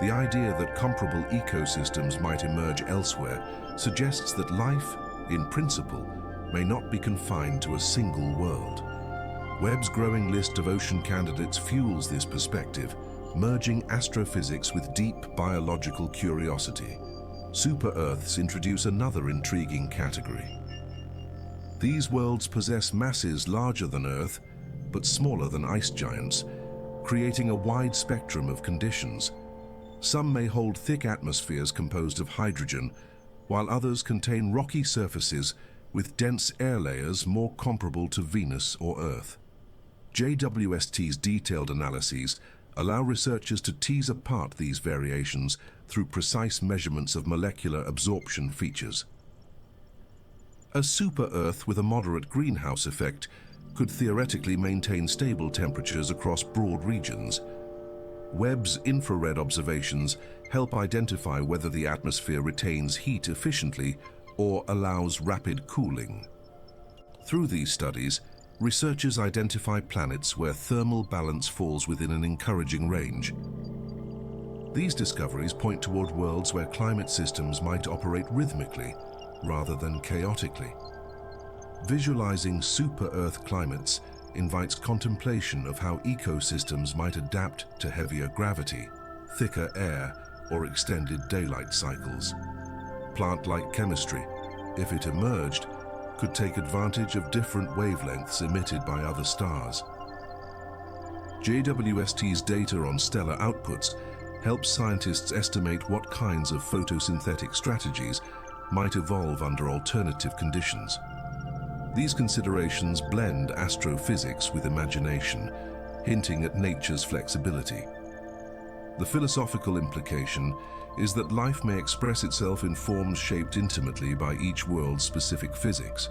The idea that comparable ecosystems might emerge elsewhere suggests that life, in principle, may not be confined to a single world. Webb's growing list of ocean candidates fuels this perspective, merging astrophysics with deep biological curiosity. Super-Earths introduce another intriguing category. These worlds possess masses larger than Earth, but smaller than ice giants, creating a wide spectrum of conditions. Some may hold thick atmospheres composed of hydrogen, while others contain rocky surfaces with dense air layers more comparable to Venus or Earth. JWST's detailed analyses allow researchers to tease apart these variations through precise measurements of molecular absorption features. A super-Earth with a moderate greenhouse effect could theoretically maintain stable temperatures across broad regions. Webb's infrared observations help identify whether the atmosphere retains heat efficiently or allows rapid cooling. Through these studies, researchers identify planets where thermal balance falls within an encouraging range. These discoveries point toward worlds where climate systems might operate rhythmically rather than chaotically. Visualizing super-Earth climates invites contemplation of how ecosystems might adapt to heavier gravity, thicker air, or extended daylight cycles. Plant-like chemistry, if it emerged, could take advantage of different wavelengths emitted by other stars. JWST's data on stellar outputs helps scientists estimate what kinds of photosynthetic strategies might evolve under alternative conditions. These considerations blend astrophysics with imagination, hinting at nature's flexibility. The philosophical implication is that life may express itself in forms shaped intimately by each world's specific physics.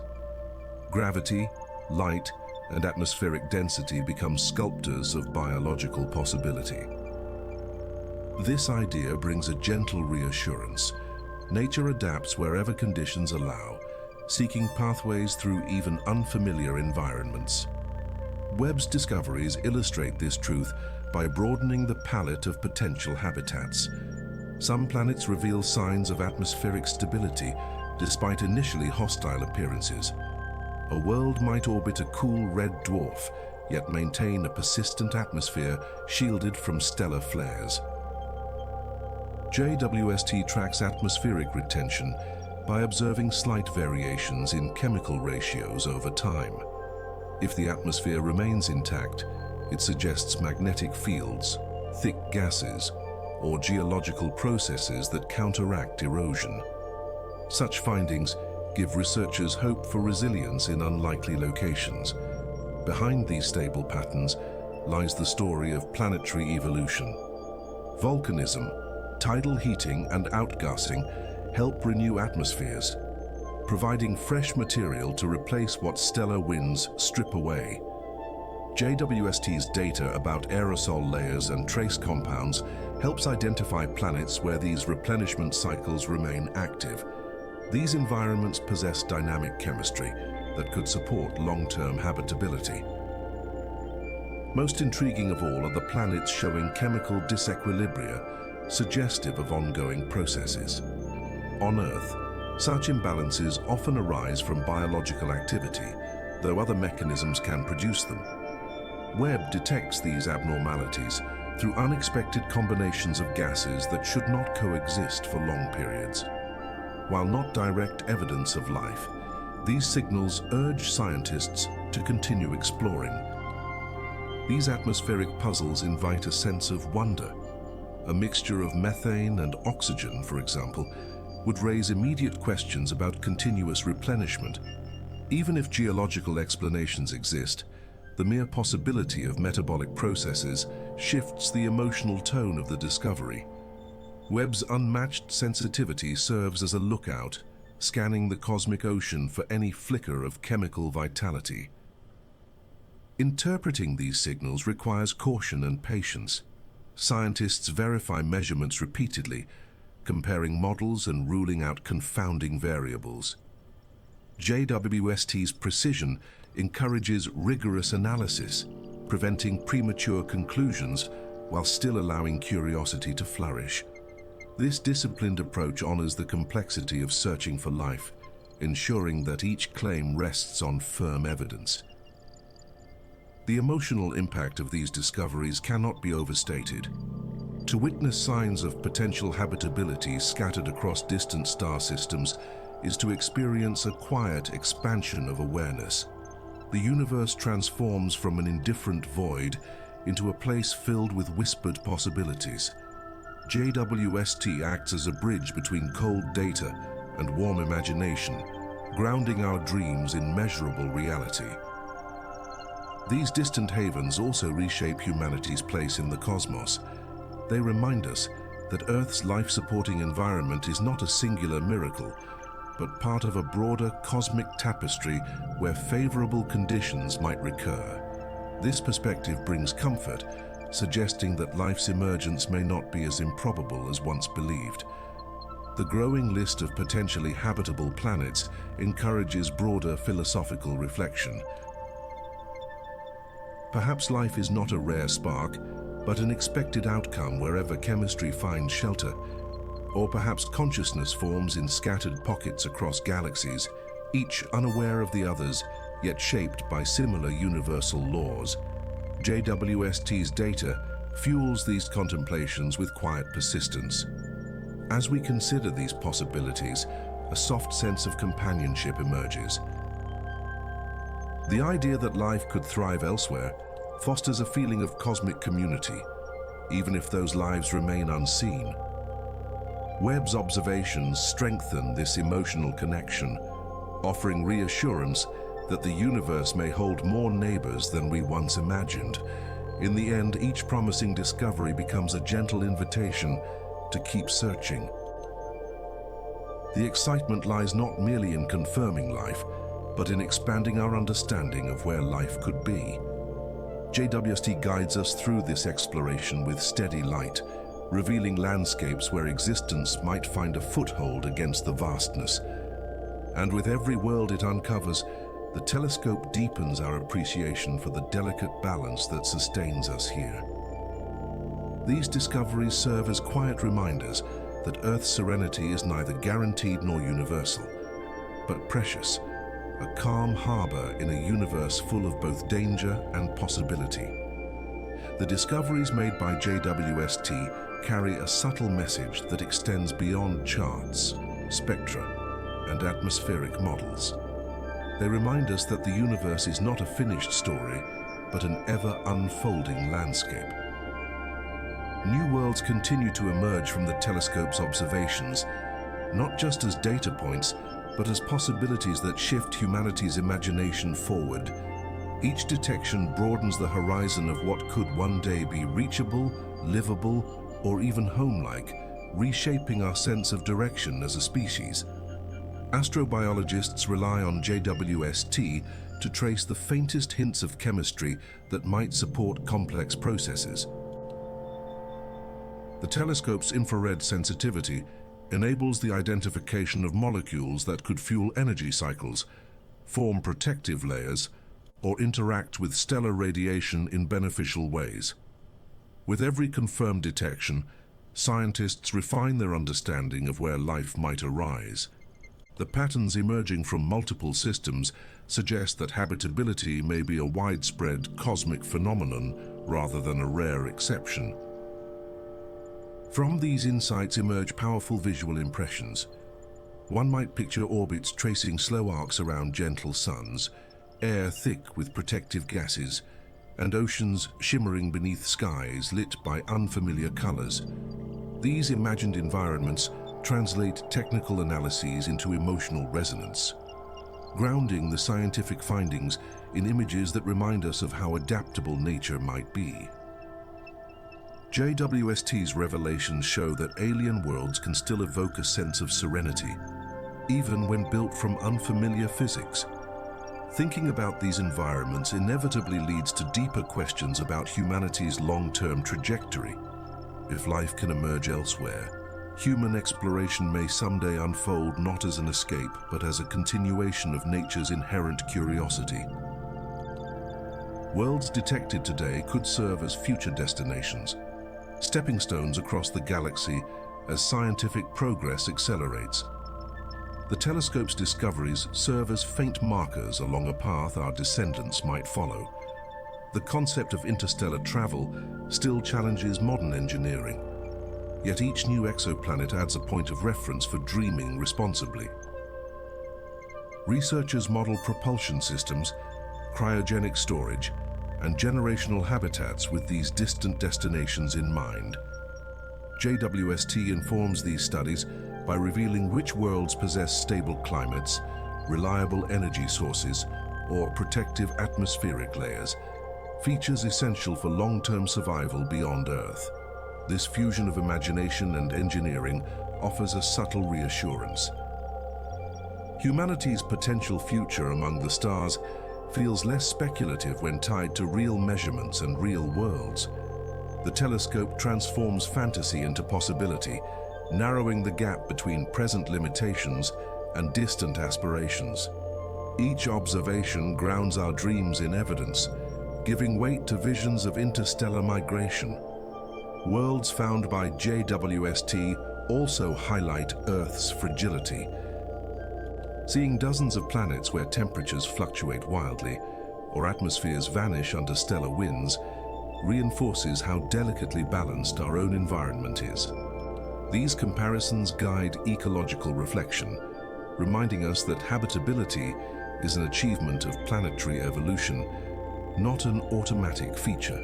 Gravity, light, and atmospheric density become sculptors of biological possibility. This idea brings a gentle reassurance. Nature adapts wherever conditions allow, seeking pathways through even unfamiliar environments. Webb's discoveries illustrate this truth by broadening the palette of potential habitats. Some planets reveal signs of atmospheric stability despite initially hostile appearances. A world might orbit a cool red dwarf, yet maintain a persistent atmosphere shielded from stellar flares. JWST tracks atmospheric retention by observing slight variations in chemical ratios over time. If the atmosphere remains intact, it suggests magnetic fields, thick gases, or geological processes that counteract erosion. Such findings give researchers hope for resilience in unlikely locations. Behind these stable patterns lies the story of planetary evolution. Volcanism, tidal heating, and outgassing help renew atmospheres, providing fresh material to replace what stellar winds strip away. JWST's data about aerosol layers and trace compounds helps identify planets where these replenishment cycles remain active. These environments possess dynamic chemistry that could support long-term habitability. Most intriguing of all are the planets showing chemical disequilibria, suggestive of ongoing processes. On Earth, such imbalances often arise from biological activity, though other mechanisms can produce them. Webb detects these abnormalities through unexpected combinations of gases that should not coexist for long periods. While not direct evidence of life, these signals urge scientists to continue exploring. These atmospheric puzzles invite a sense of wonder. A mixture of methane and oxygen, for example, would raise immediate questions about continuous replenishment. Even if geological explanations exist, the mere possibility of metabolic processes shifts the emotional tone of the discovery. Webb's unmatched sensitivity serves as a lookout, scanning the cosmic ocean for any flicker of chemical vitality. Interpreting these signals requires caution and patience. Scientists verify measurements repeatedly, comparing models and ruling out confounding variables. JWST's precision encourages rigorous analysis, preventing premature conclusions while still allowing curiosity to flourish. This disciplined approach honors the complexity of searching for life, ensuring that each claim rests on firm evidence. The emotional impact of these discoveries cannot be overstated. To witness signs of potential habitability scattered across distant star systems is to experience a quiet expansion of awareness. The universe transforms from an indifferent void into a place filled with whispered possibilities. JWST acts as a bridge between cold data and warm imagination, grounding our dreams in measurable reality. These distant havens also reshape humanity's place in the cosmos. They remind us that Earth's life-supporting environment is not a singular miracle, but part of a broader cosmic tapestry where favorable conditions might recur. This perspective brings comfort, suggesting that life's emergence may not be as improbable as once believed. The growing list of potentially habitable planets encourages broader philosophical reflection. Perhaps life is not a rare spark, but an expected outcome wherever chemistry finds shelter. Or perhaps consciousness forms in scattered pockets across galaxies, each unaware of the others, yet shaped by similar universal laws. JWST's data fuels these contemplations with quiet persistence. As we consider these possibilities, a soft sense of companionship emerges. The idea that life could thrive elsewhere fosters a feeling of cosmic community, even if those lives remain unseen. Webb's observations strengthen this emotional connection, offering reassurance that the universe may hold more neighbors than we once imagined. In the end, each promising discovery becomes a gentle invitation to keep searching. The excitement lies not merely in confirming life, but in expanding our understanding of where life could be. JWST guides us through this exploration with steady light, revealing landscapes where existence might find a foothold against the vastness. And with every world it uncovers, the telescope deepens our appreciation for the delicate balance that sustains us here. These discoveries serve as quiet reminders that Earth's serenity is neither guaranteed nor universal, but precious, a calm harbor in a universe full of both danger and possibility. The discoveries made by JWST carry a subtle message that extends beyond charts, spectra, and atmospheric models. They remind us that the universe is not a finished story, but an ever-unfolding landscape. New worlds continue to emerge from the telescope's observations, not just as data points, but as possibilities that shift humanity's imagination forward. Each detection broadens the horizon of what could one day be reachable, livable, or even home-like, reshaping our sense of direction as a species. Astrobiologists rely on JWST to trace the faintest hints of chemistry that might support complex processes. The telescope's infrared sensitivity enables the identification of molecules that could fuel energy cycles, form protective layers, or interact with stellar radiation in beneficial ways. With every confirmed detection, scientists refine their understanding of where life might arise. The patterns emerging from multiple systems suggest that habitability may be a widespread cosmic phenomenon rather than a rare exception. From these insights emerge powerful visual impressions. One might picture orbits tracing slow arcs around gentle suns, air thick with protective gases, and oceans shimmering beneath skies lit by unfamiliar colors. These imagined environments translate technical analyses into emotional resonance, grounding the scientific findings in images that remind us of how adaptable nature might be. JWST's revelations show that alien worlds can still evoke a sense of serenity, even when built from unfamiliar physics. Thinking about these environments inevitably leads to deeper questions about humanity's long-term trajectory. If life can emerge elsewhere, human exploration may someday unfold not as an escape, but as a continuation of nature's inherent curiosity. Worlds detected today could serve as future destinations, stepping stones across the galaxy as scientific progress accelerates. The telescope's discoveries serve as faint markers along a path our descendants might follow. The concept of interstellar travel still challenges modern engineering, yet each new exoplanet adds a point of reference for dreaming responsibly. Researchers model propulsion systems, cryogenic storage, and generational habitats with these distant destinations in mind. JWST informs these studies by revealing which worlds possess stable climates, reliable energy sources, or protective atmospheric layers, features essential for long-term survival beyond Earth. This fusion of imagination and engineering offers a subtle reassurance. Humanity's potential future among the stars feels less speculative when tied to real measurements and real worlds. The telescope transforms fantasy into possibility, narrowing the gap between present limitations and distant aspirations. Each observation grounds our dreams in evidence, giving weight to visions of interstellar migration. Worlds found by JWST also highlight Earth's fragility. Seeing dozens of planets where temperatures fluctuate wildly or atmospheres vanish under stellar winds reinforces how delicately balanced our own environment is. These comparisons guide ecological reflection, reminding us that habitability is an achievement of planetary evolution, not an automatic feature.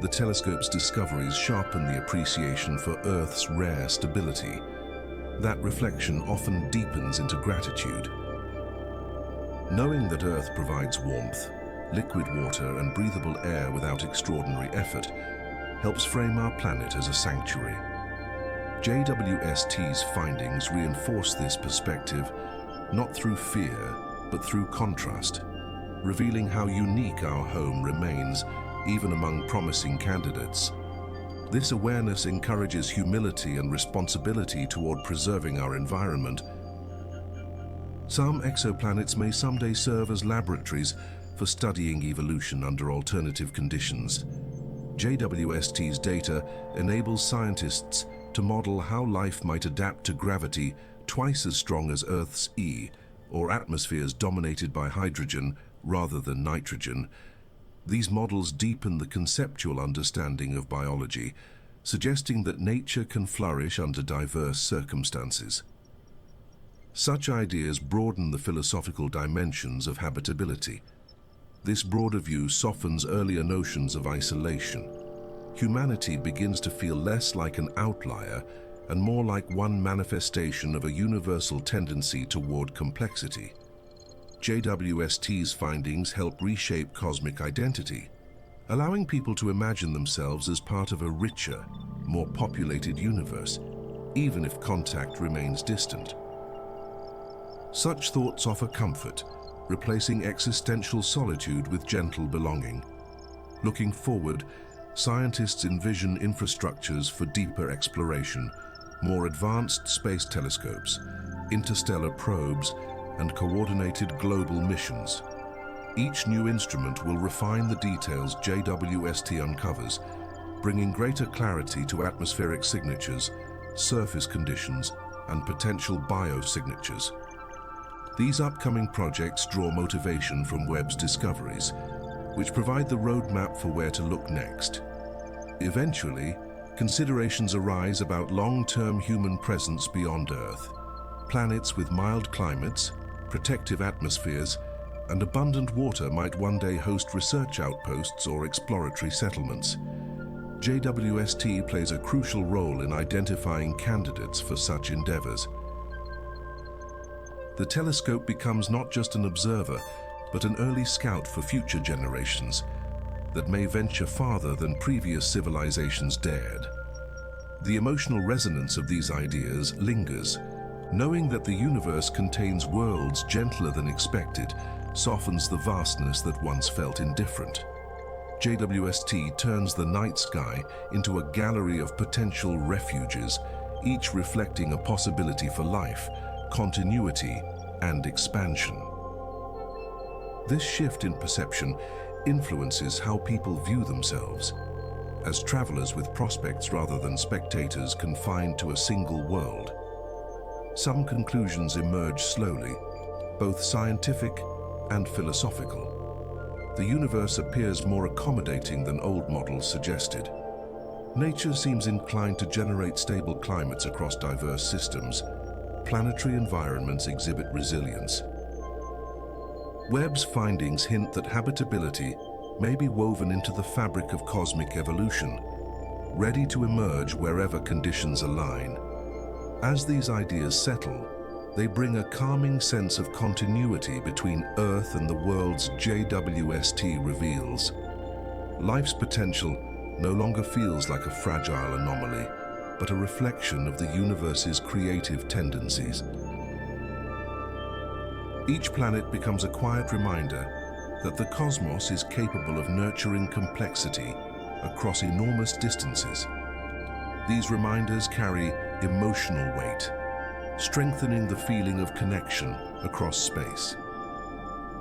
The telescope's discoveries sharpen the appreciation for Earth's rare stability. That reflection often deepens into gratitude. Knowing that Earth provides warmth, liquid water, and breathable air without extraordinary effort helps frame our planet as a sanctuary. JWST's findings reinforce this perspective, not through fear, but through contrast, revealing how unique our home remains even among promising candidates. This awareness encourages humility and responsibility toward preserving our environment. Some exoplanets may someday serve as laboratories for studying evolution under alternative conditions. JWST's data enables scientists to model how life might adapt to gravity twice as strong as Earth's E, or atmospheres dominated by hydrogen rather than nitrogen. These models deepen the conceptual understanding of biology, suggesting that nature can flourish under diverse circumstances. Such ideas broaden the philosophical dimensions of habitability. This broader view softens earlier notions of isolation. Humanity begins to feel less like an outlier and more like one manifestation of a universal tendency toward complexity. JWST's findings help reshape cosmic identity, allowing people to imagine themselves as part of a richer, more populated universe, even if contact remains distant. Such thoughts offer comfort, replacing existential solitude with gentle belonging. Looking forward, scientists envision infrastructures for deeper exploration, more advanced space telescopes, interstellar probes, and coordinated global missions. Each new instrument will refine the details JWST uncovers, bringing greater clarity to atmospheric signatures, surface conditions, and potential biosignatures. These upcoming projects draw motivation from Webb's discoveries, which provide the roadmap for where to look next. Eventually, considerations arise about long-term human presence beyond Earth. Planets with mild climates, protective atmospheres, and abundant water might one day host research outposts or exploratory settlements. JWST plays a crucial role in identifying candidates for such endeavors. The telescope becomes not just an observer, but an early scout for future generations that may venture farther than previous civilizations dared. The emotional resonance of these ideas lingers. Knowing that the universe contains worlds gentler than expected softens the vastness that once felt indifferent. JWST turns the night sky into a gallery of potential refuges, each reflecting a possibility for life, continuity, and expansion. This shift in perception influences how people view themselves, as travelers with prospects rather than spectators confined to a single world. Some conclusions emerge slowly, both scientific and philosophical. The universe appears more accommodating than old models suggested. Nature seems inclined to generate stable climates across diverse systems. Planetary environments exhibit resilience. Webb's findings hint that habitability may be woven into the fabric of cosmic evolution, ready to emerge wherever conditions align. As these ideas settle, they bring a calming sense of continuity between Earth and the worlds JWST reveals. Life's potential no longer feels like a fragile anomaly, but a reflection of the universe's creative tendencies. Each planet becomes a quiet reminder that the cosmos is capable of nurturing complexity across enormous distances. These reminders carry emotional weight, strengthening the feeling of connection across space.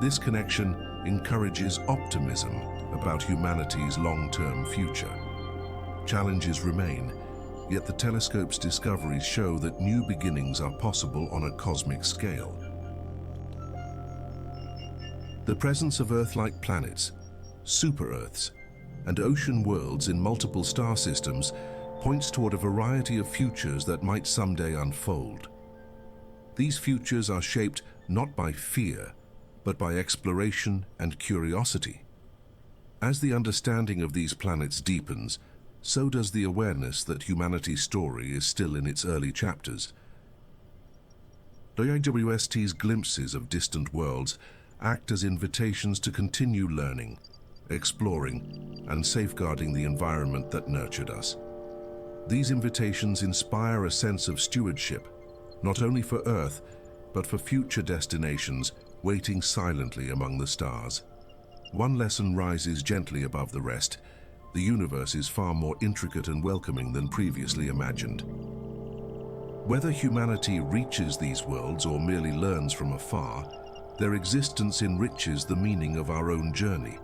This connection encourages optimism about humanity's long-term future. Challenges remain, yet the telescope's discoveries show that new beginnings are possible on a cosmic scale. The presence of Earth-like planets, super-Earths, and ocean worlds in multiple star systems points toward a variety of futures that might someday unfold. These futures are shaped not by fear, but by exploration and curiosity. As the understanding of these planets deepens, so does the awareness that humanity's story is still in its early chapters. JWST's glimpses of distant worlds act as invitations to continue learning, exploring, and safeguarding the environment that nurtured us. These invitations inspire a sense of stewardship, not only for Earth, but for future destinations waiting silently among the stars. One lesson rises gently above the rest. The universe is far more intricate and welcoming than previously imagined. Whether humanity reaches these worlds or merely learns from afar, their existence enriches the meaning of our own journey.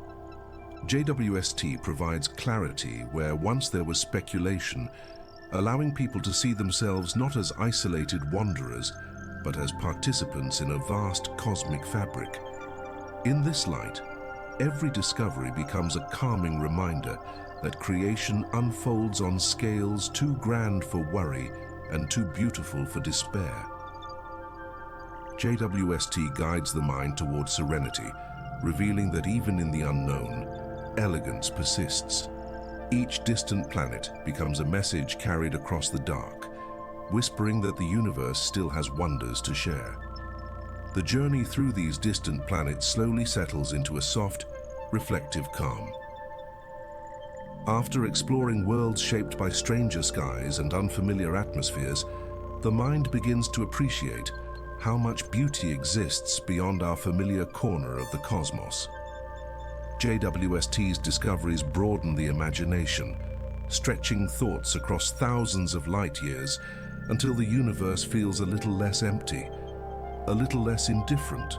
JWST provides clarity where once there was speculation, allowing people to see themselves not as isolated wanderers, but as participants in a vast cosmic fabric. In this light, every discovery becomes a calming reminder that creation unfolds on scales too grand for worry and too beautiful for despair. JWST guides the mind towards serenity, revealing that even in the unknown, elegance persists. Each distant planet becomes a message carried across the dark, whispering that the universe still has wonders to share. The journey through these distant planets slowly settles into a soft, reflective calm. After exploring worlds shaped by stranger skies and unfamiliar atmospheres, the mind begins to appreciate how much beauty exists beyond our familiar corner of the cosmos. JWST's discoveries broaden the imagination, stretching thoughts across thousands of light years until the universe feels a little less empty, a little less indifferent.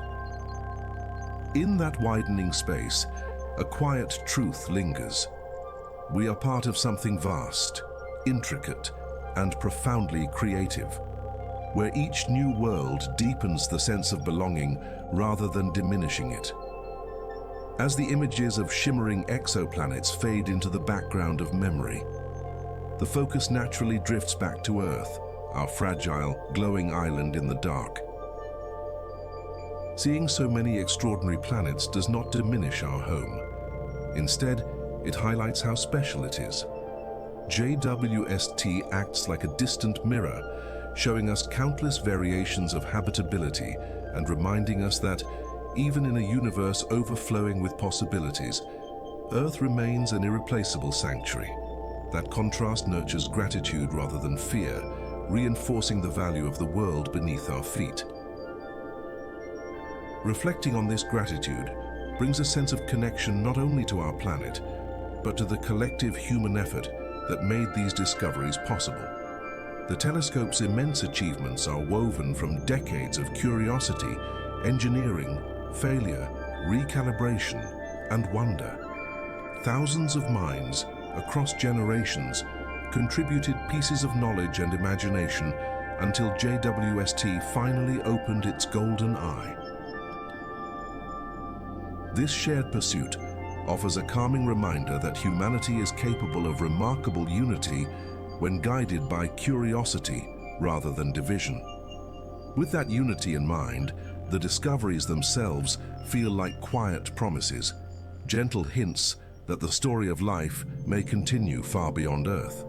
In that widening space, a quiet truth lingers. We are part of something vast, intricate, and profoundly creative, where each new world deepens the sense of belonging rather than diminishing it. As the images of shimmering exoplanets fade into the background of memory, the focus naturally drifts back to Earth, our fragile, glowing island in the dark. Seeing so many extraordinary planets does not diminish our home. Instead, it highlights how special it is. JWST acts like a distant mirror, showing us countless variations of habitability and reminding us that, even in a universe overflowing with possibilities, Earth remains an irreplaceable sanctuary. That contrast nurtures gratitude rather than fear, reinforcing the value of the world beneath our feet. Reflecting on this gratitude brings a sense of connection not only to our planet, but to the collective human effort that made these discoveries possible. The telescope's immense achievements are woven from decades of curiosity, engineering, failure, recalibration, and wonder. Thousands of minds, across generations, contributed pieces of knowledge and imagination until JWST finally opened its golden eye. This shared pursuit offers a calming reminder that humanity is capable of remarkable unity when guided by curiosity rather than division. With that unity in mind, the discoveries themselves feel like quiet promises, gentle hints that the story of life may continue far beyond Earth.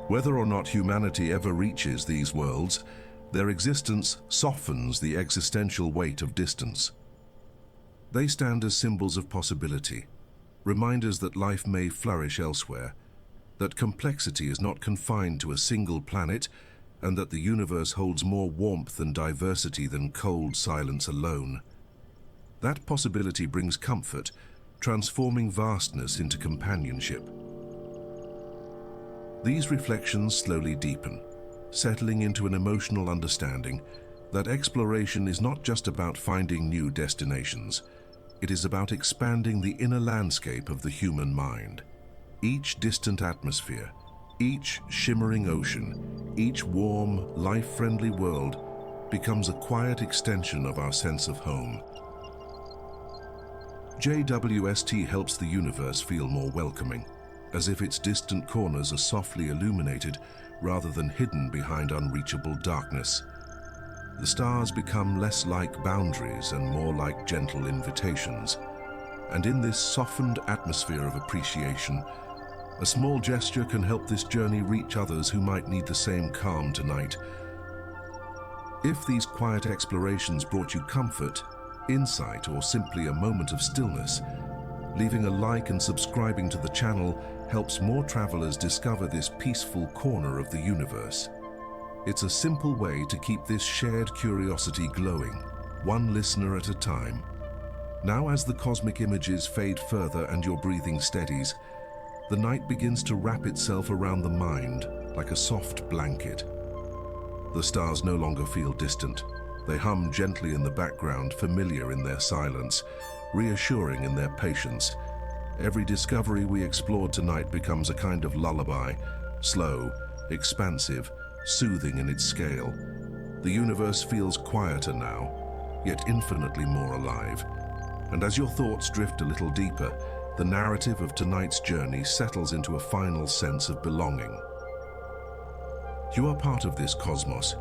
Whether or not humanity ever reaches these worlds, their existence softens the existential weight of distance. They stand as symbols of possibility, reminders that life may flourish elsewhere, that complexity is not confined to a single planet, and that the universe holds more warmth and diversity than cold silence alone. That possibility brings comfort, transforming vastness into companionship. These reflections slowly deepen, settling into an emotional understanding that exploration is not just about finding new destinations. It is about expanding the inner landscape of the human mind. Each distant atmosphere, each shimmering ocean, each warm, life-friendly world becomes a quiet extension of our sense of home. JWST helps the universe feel more welcoming, as if its distant corners are softly illuminated rather than hidden behind unreachable darkness. The stars become less like boundaries and more like gentle invitations. And in this softened atmosphere of appreciation, a small gesture can help this journey reach others who might need the same calm tonight. If these quiet explorations brought you comfort, insight, or simply a moment of stillness, leaving a like and subscribing to the channel helps more travelers discover this peaceful corner of the universe. It's a simple way to keep this shared curiosity glowing, one listener at a time. Now, as the cosmic images fade further and your breathing steadies, the night begins to wrap itself around the mind like a soft blanket. The stars no longer feel distant. They hum gently in the background, familiar in their silence, reassuring in their patience. Every discovery we explored tonight becomes a kind of lullaby, slow, expansive, soothing in its scale. The universe feels quieter now, yet infinitely more alive. And as your thoughts drift a little deeper, the narrative of tonight's journey settles into a final sense of belonging. You are part of this cosmos,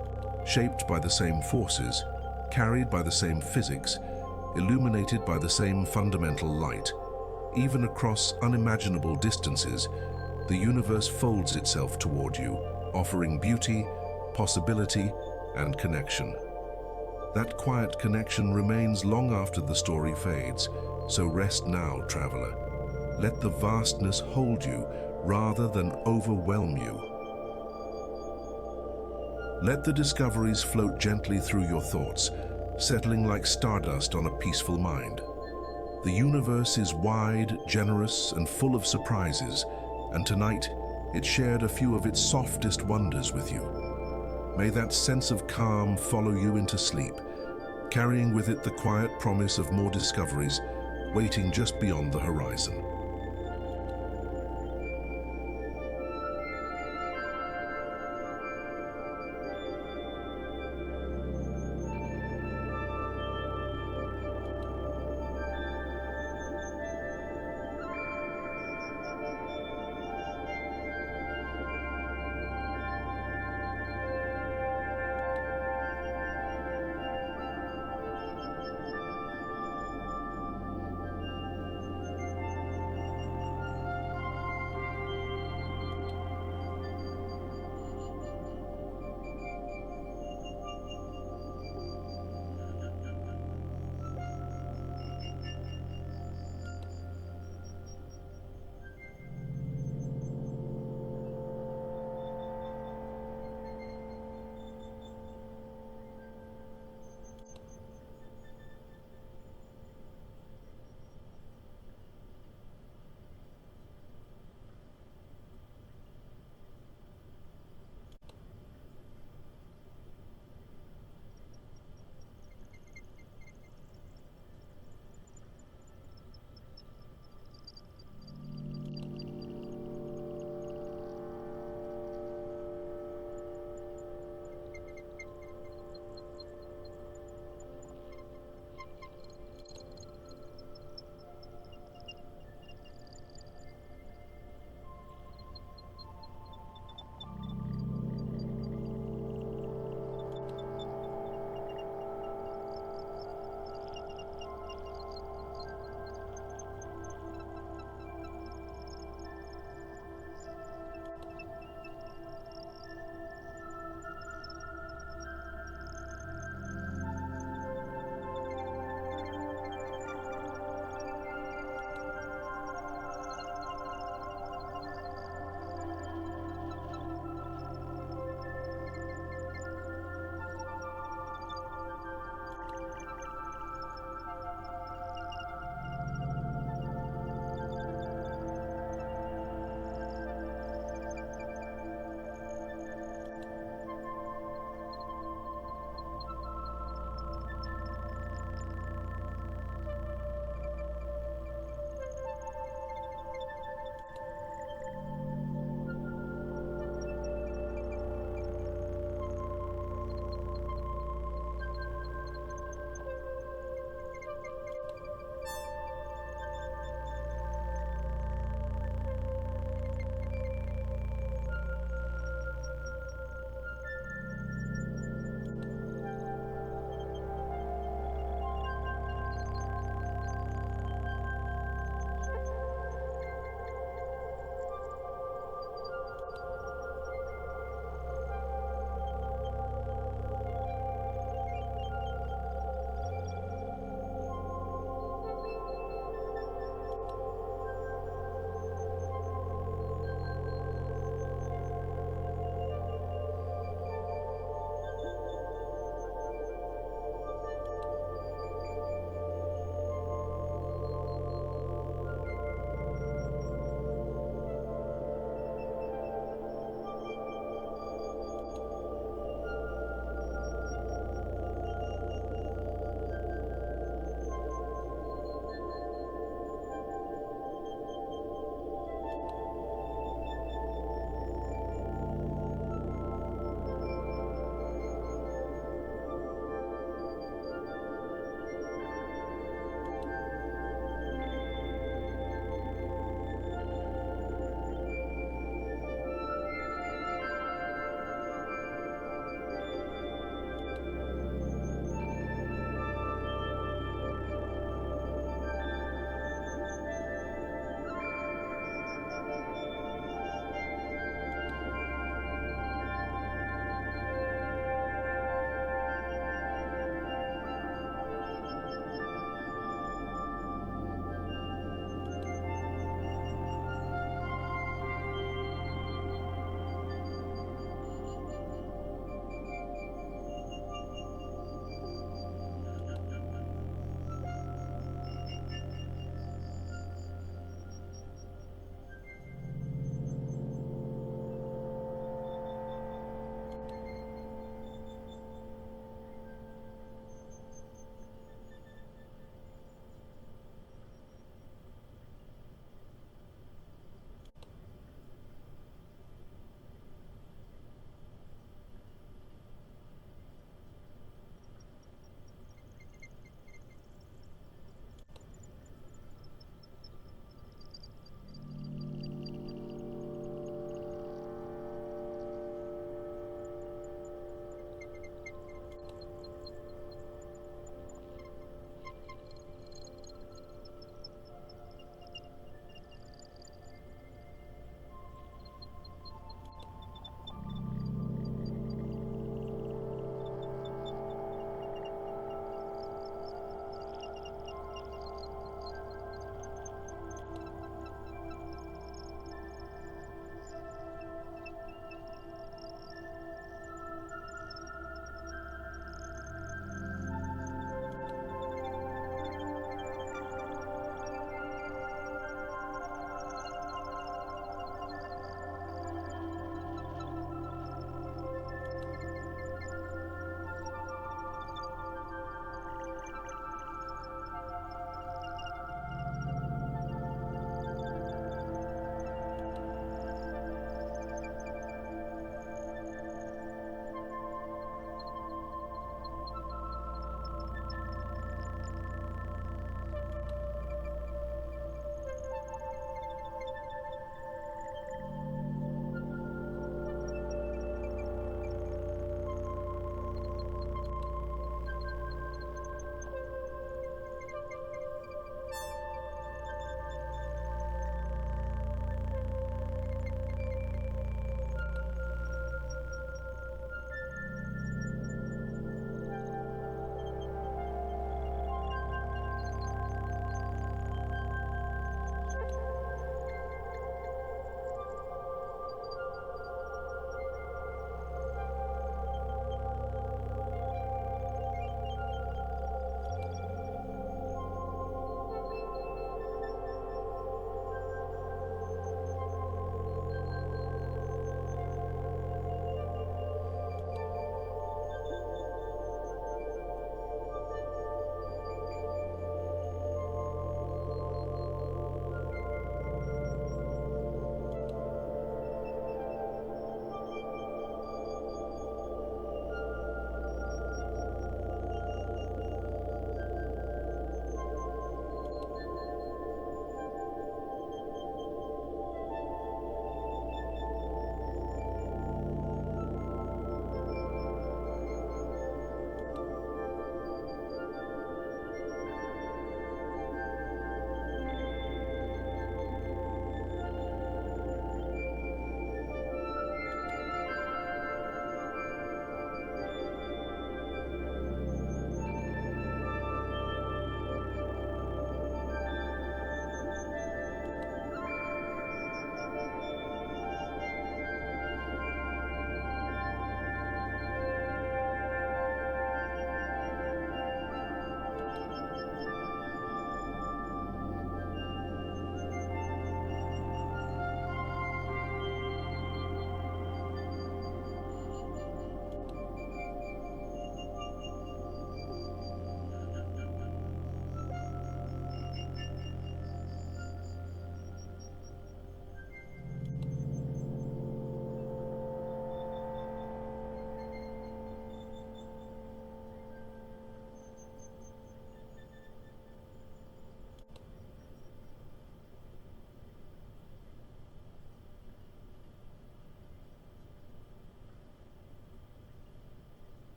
shaped by the same forces, carried by the same physics, illuminated by the same fundamental light. Even across unimaginable distances, the universe folds itself toward you, offering beauty, possibility, and connection. That quiet connection remains long after the story fades, so rest now, traveler. Let the vastness hold you rather than overwhelm you. Let the discoveries float gently through your thoughts, settling like stardust on a peaceful mind. The universe is wide, generous, and full of surprises, and tonight it shared a few of its softest wonders with you. May that sense of calm follow you into sleep, carrying with it the quiet promise of more discoveries waiting just beyond the horizon.